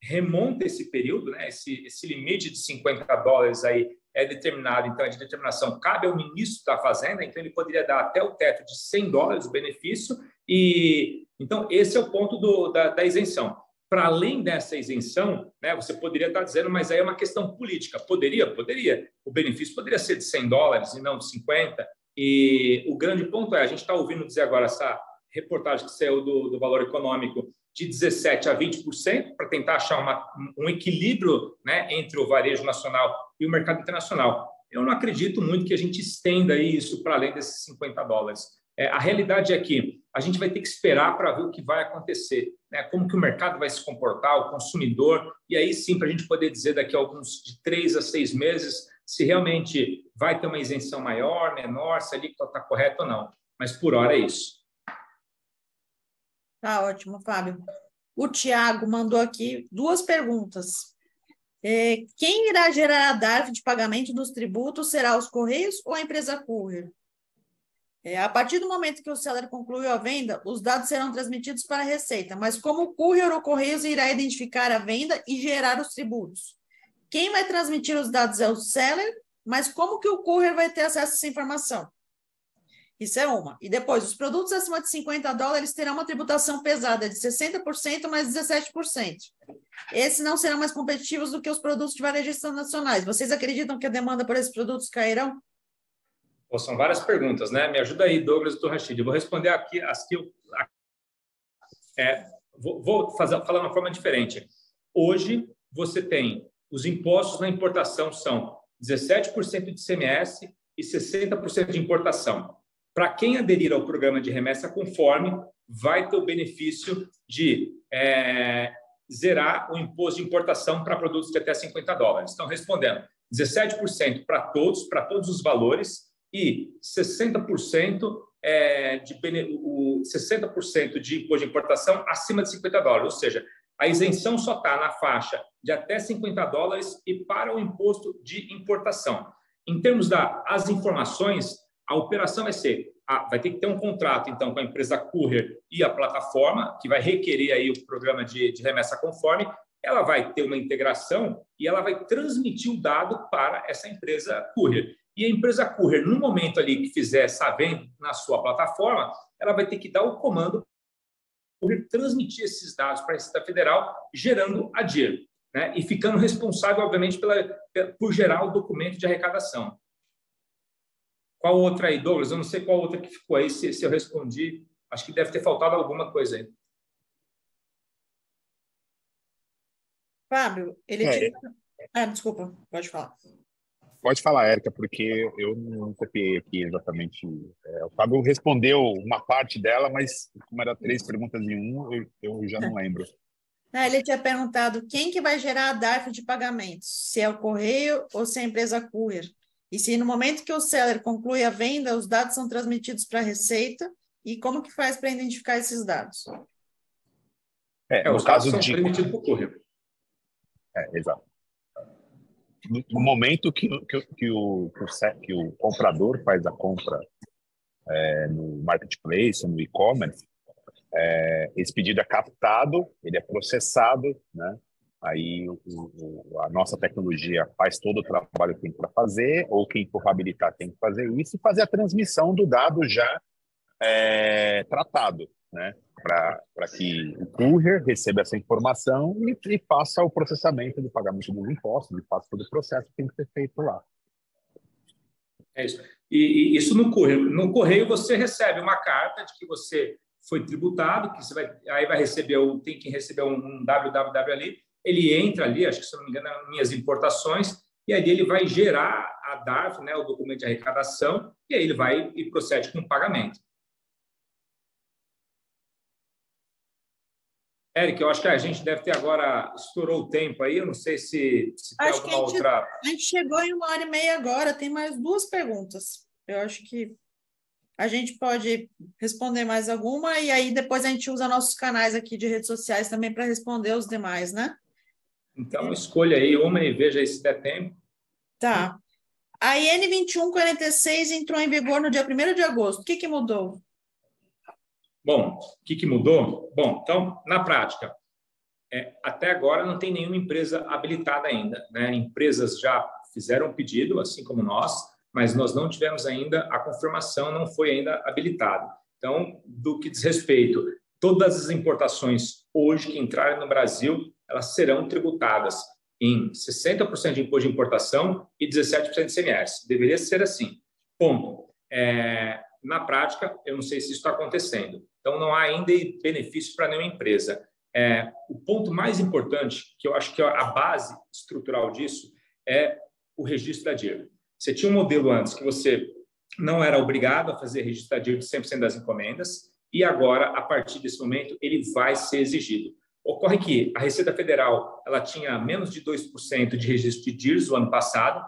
remonta esse período, esse limite de $50 aí é determinado, então, de determinação cabe ao ministro da Fazenda, então ele poderia dar até o teto de $100 o benefício, e então esse é o ponto da isenção. para além dessa isenção, né, você poderia estar dizendo, mas aí é uma questão política. Poderia? Poderia. O benefício poderia ser de $100 e não de 50. E o grande ponto é, a gente está ouvindo dizer agora essa reportagem que saiu do Valor Econômico de 17% a 20%, para tentar achar um equilíbrio, né, entre o varejo nacional e o mercado internacional. Eu não acredito muito que a gente estenda isso para além desses $50. A realidade é que a gente vai ter que esperar para ver o que vai acontecer, né? Como que o mercado vai se comportar, o consumidor, e aí sim, para a gente poder dizer daqui a alguns de 3 a 6 meses se realmente vai ter uma isenção maior, menor, se a alíquota está correta ou não. Mas por hora é isso. Tá ótimo, Fábio. O Tiago mandou aqui 2 perguntas. Quem irá gerar a DARF de pagamento dos tributos? Será os Correios ou a empresa Courier? A partir do momento que o seller concluiu a venda, os dados serão transmitidos para a Receita, mas como o Courier ou Correios irá identificar a venda e gerar os tributos? Quem vai transmitir os dados é o seller, mas como que o Courier vai ter acesso a essa informação? Isso é uma. E depois, os produtos acima de $50 terão uma tributação pesada de 60% mais 17%. Esses não serão mais competitivos do que os produtos de varejistas nacionais. Vocês acreditam que a demanda por esses produtos cairão? São várias perguntas, né? Me ajuda aí, Douglas e Rachid. Eu vou responder aqui as que eu... Vou falar de uma forma diferente. Hoje, você tem os impostos na importação são 17% de ICMS e 60% de importação. Para quem aderir ao programa de remessa conforme, vai ter o benefício de zerar o imposto de importação para produtos de até $50. Estão respondendo 17% para todos os valores e 60% de imposto de importação acima de $50. Ou seja, a isenção só está na faixa de até $50 e para o imposto de importação. Em termos das informações, a operação vai ter que ter um contrato, então, com a empresa Courier e a plataforma, que vai requerer aí o programa de remessa conforme. Ela vai ter uma integração e ela vai transmitir o dado para essa empresa Courier. E a empresa Courier, no momento ali que fizer essa venda na sua plataforma, ela vai ter que dar o comando para transmitir esses dados para a Receita Federal, gerando a DIR, né? E ficando responsável, obviamente, por gerar o documento de arrecadação. Qual outra aí, Douglas? Eu não sei qual outra que ficou aí, se eu respondi. Acho que deve ter faltado alguma coisa aí. Fábio, desculpa, pode falar. Pode falar, Érica, porque eu não copiei aqui exatamente. O Fábio respondeu uma parte dela, mas como era 3 perguntas em um, eu já não lembro. Ele tinha perguntado quem que vai gerar a DARF de pagamentos, se é o Correio ou se é a empresa Courier. E se no momento que o seller conclui a venda, os dados são transmitidos para a Receita, e como que faz para identificar esses dados? Os dados são transmitidos para o Courier. Exato. No momento que o comprador faz a compra no marketplace, no e-commerce, esse pedido é captado, ele é processado, né? Aí a nossa tecnologia faz todo o trabalho que tem para fazer, ou quem for habilitar tem que fazer isso, e fazer a transmissão do dado já tratado, né? Para que o Courier receba essa informação e faça o processamento do pagamento dos impostos, e faça todo o processo que tem que ser feito lá. É isso. E isso no Courier. No Correio você recebe uma carta de que você foi tributado, que você vai receber, tem que receber um www ali, ele entra ali, acho que se não me engano, nas minhas importações, e aí ele vai gerar a DARF, né, o documento de arrecadação, e aí ele vai e procede com o pagamento. Érica, eu acho que a gente deve ter agora, estourou o tempo aí, eu não sei se tem alguma outra... A gente chegou em 1h30 agora, tem mais 2 perguntas. Eu acho que a gente pode responder mais alguma, e aí depois a gente usa nossos canais aqui de redes sociais também para responder os demais, né? Então, escolha aí uma e veja aí se der tempo. Tá. A IN 2146 entrou em vigor no dia 1º de agosto. O que mudou? Bom, o que mudou? Bom, então, na prática, até agora não tem nenhuma empresa habilitada ainda, né? Empresas já fizeram o pedido, assim como nós, mas nós não tivemos ainda a confirmação, não foi ainda habilitado. Então, do que diz respeito todas as importações hoje que entrarem no Brasil, elas serão tributadas em 60% de imposto de importação e 17% de ICMS. Deveria ser assim. Ponto. Na prática, eu não sei se isso está acontecendo. Então, não há ainda benefício para nenhuma empresa. O ponto mais importante, que eu acho que é a base estrutural disso, é o registro da DIR. Você tinha um modelo antes que você não era obrigado a fazer registro da DIR de 100% das encomendas, e agora, a partir desse momento, ele vai ser exigido. Ocorre que a Receita Federal ela tinha menos de 2% de registro de DIRs no ano passado.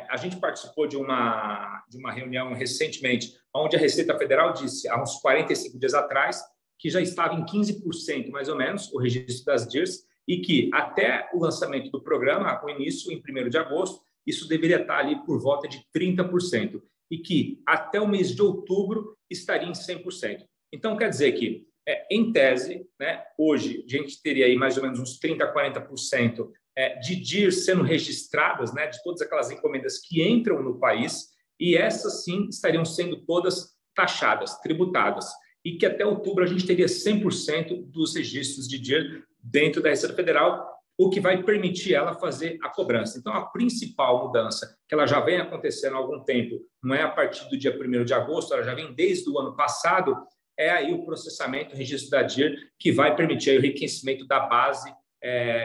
A gente participou de uma reunião recentemente, onde a Receita Federal disse, há uns 45 dias atrás, que já estava em 15%, mais ou menos, o registro das DIRs, e que até o lançamento do programa, o início em 1º de agosto, isso deveria estar ali por volta de 30%, e que até o mês de outubro estaria em 100%. Então, quer dizer que, em tese, né, hoje, a gente teria aí mais ou menos uns 30% a 40% de DIRs sendo registradas, né, de todas aquelas encomendas que entram no país, e essas, sim, estariam sendo todas taxadas, tributadas, e que até outubro a gente teria 100% dos registros de DIR dentro da Receita Federal, o que vai permitir ela fazer a cobrança. Então, a principal mudança, que ela já vem acontecendo há algum tempo, não é a partir do dia 1º de agosto, ela já vem desde o ano passado, é aí o processamento, o registro da DIR, que vai permitir aí o enriquecimento da base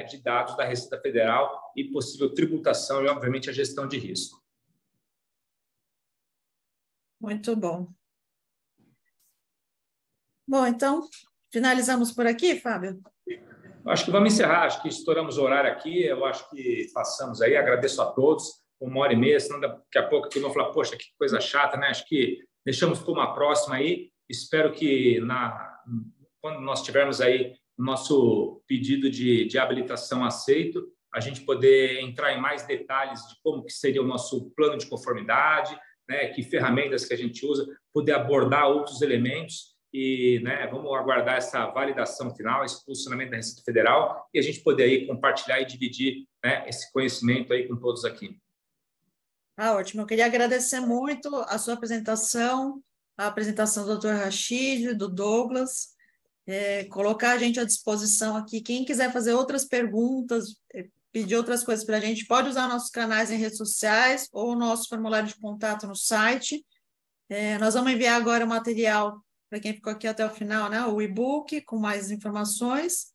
de dados da Receita Federal e possível tributação e, obviamente, a gestão de risco. Muito bom. Bom, então, finalizamos por aqui, Fábio? Acho que vamos encerrar, acho que estouramos o horário aqui, eu acho que passamos aí, agradeço a todos, 1h30, senão daqui a pouco aqui vão falar, poxa, que coisa chata, né? Acho que deixamos para uma próxima aí, espero que quando nós tivermos aí o nosso pedido de habilitação aceito, a gente poder entrar em mais detalhes de como que seria o nosso plano de conformidade, né, que ferramentas que a gente usa, poder abordar outros elementos e, né, vamos aguardar essa validação final, esse posicionamento da Receita Federal e a gente poder aí compartilhar e dividir, né, esse conhecimento aí com todos aqui. Ótimo. Eu queria agradecer muito a sua apresentação, a apresentação do Dr. Rachid, do Douglas, colocar a gente à disposição aqui. Quem quiser fazer outras perguntas, pedir outras coisas para a gente, pode usar nossos canais em redes sociais ou o nosso formulário de contato no site. Nós vamos enviar agora o material para quem ficou aqui até o final, né? O e-book com mais informações.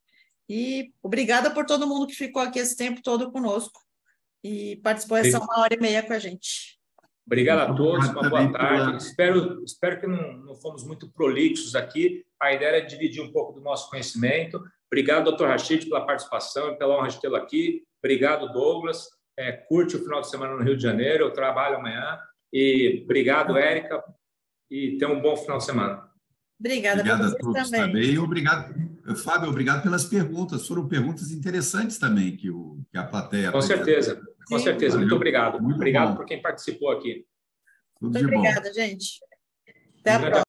E obrigada por todo mundo que ficou aqui esse tempo todo conosco e participou essa 1h30 com a gente. Obrigado a todos, uma boa tarde. Espero que não fomos muito prolixos aqui. A ideia é dividir um pouco do nosso conhecimento. Obrigado, Dr. Rachid, pela participação e pela honra de tê-lo aqui. Obrigado, Douglas. Curte o final de semana no Rio de Janeiro, eu trabalho amanhã. E obrigado, Érica, e tenha um bom final de semana. Obrigada a todos também. Obrigado, Fábio, obrigado pelas perguntas. Foram perguntas interessantes também que a plateia... Com certeza. Muito obrigado. Muito obrigado bom. por quem participou aqui. Muito obrigada, gente. Até a próxima.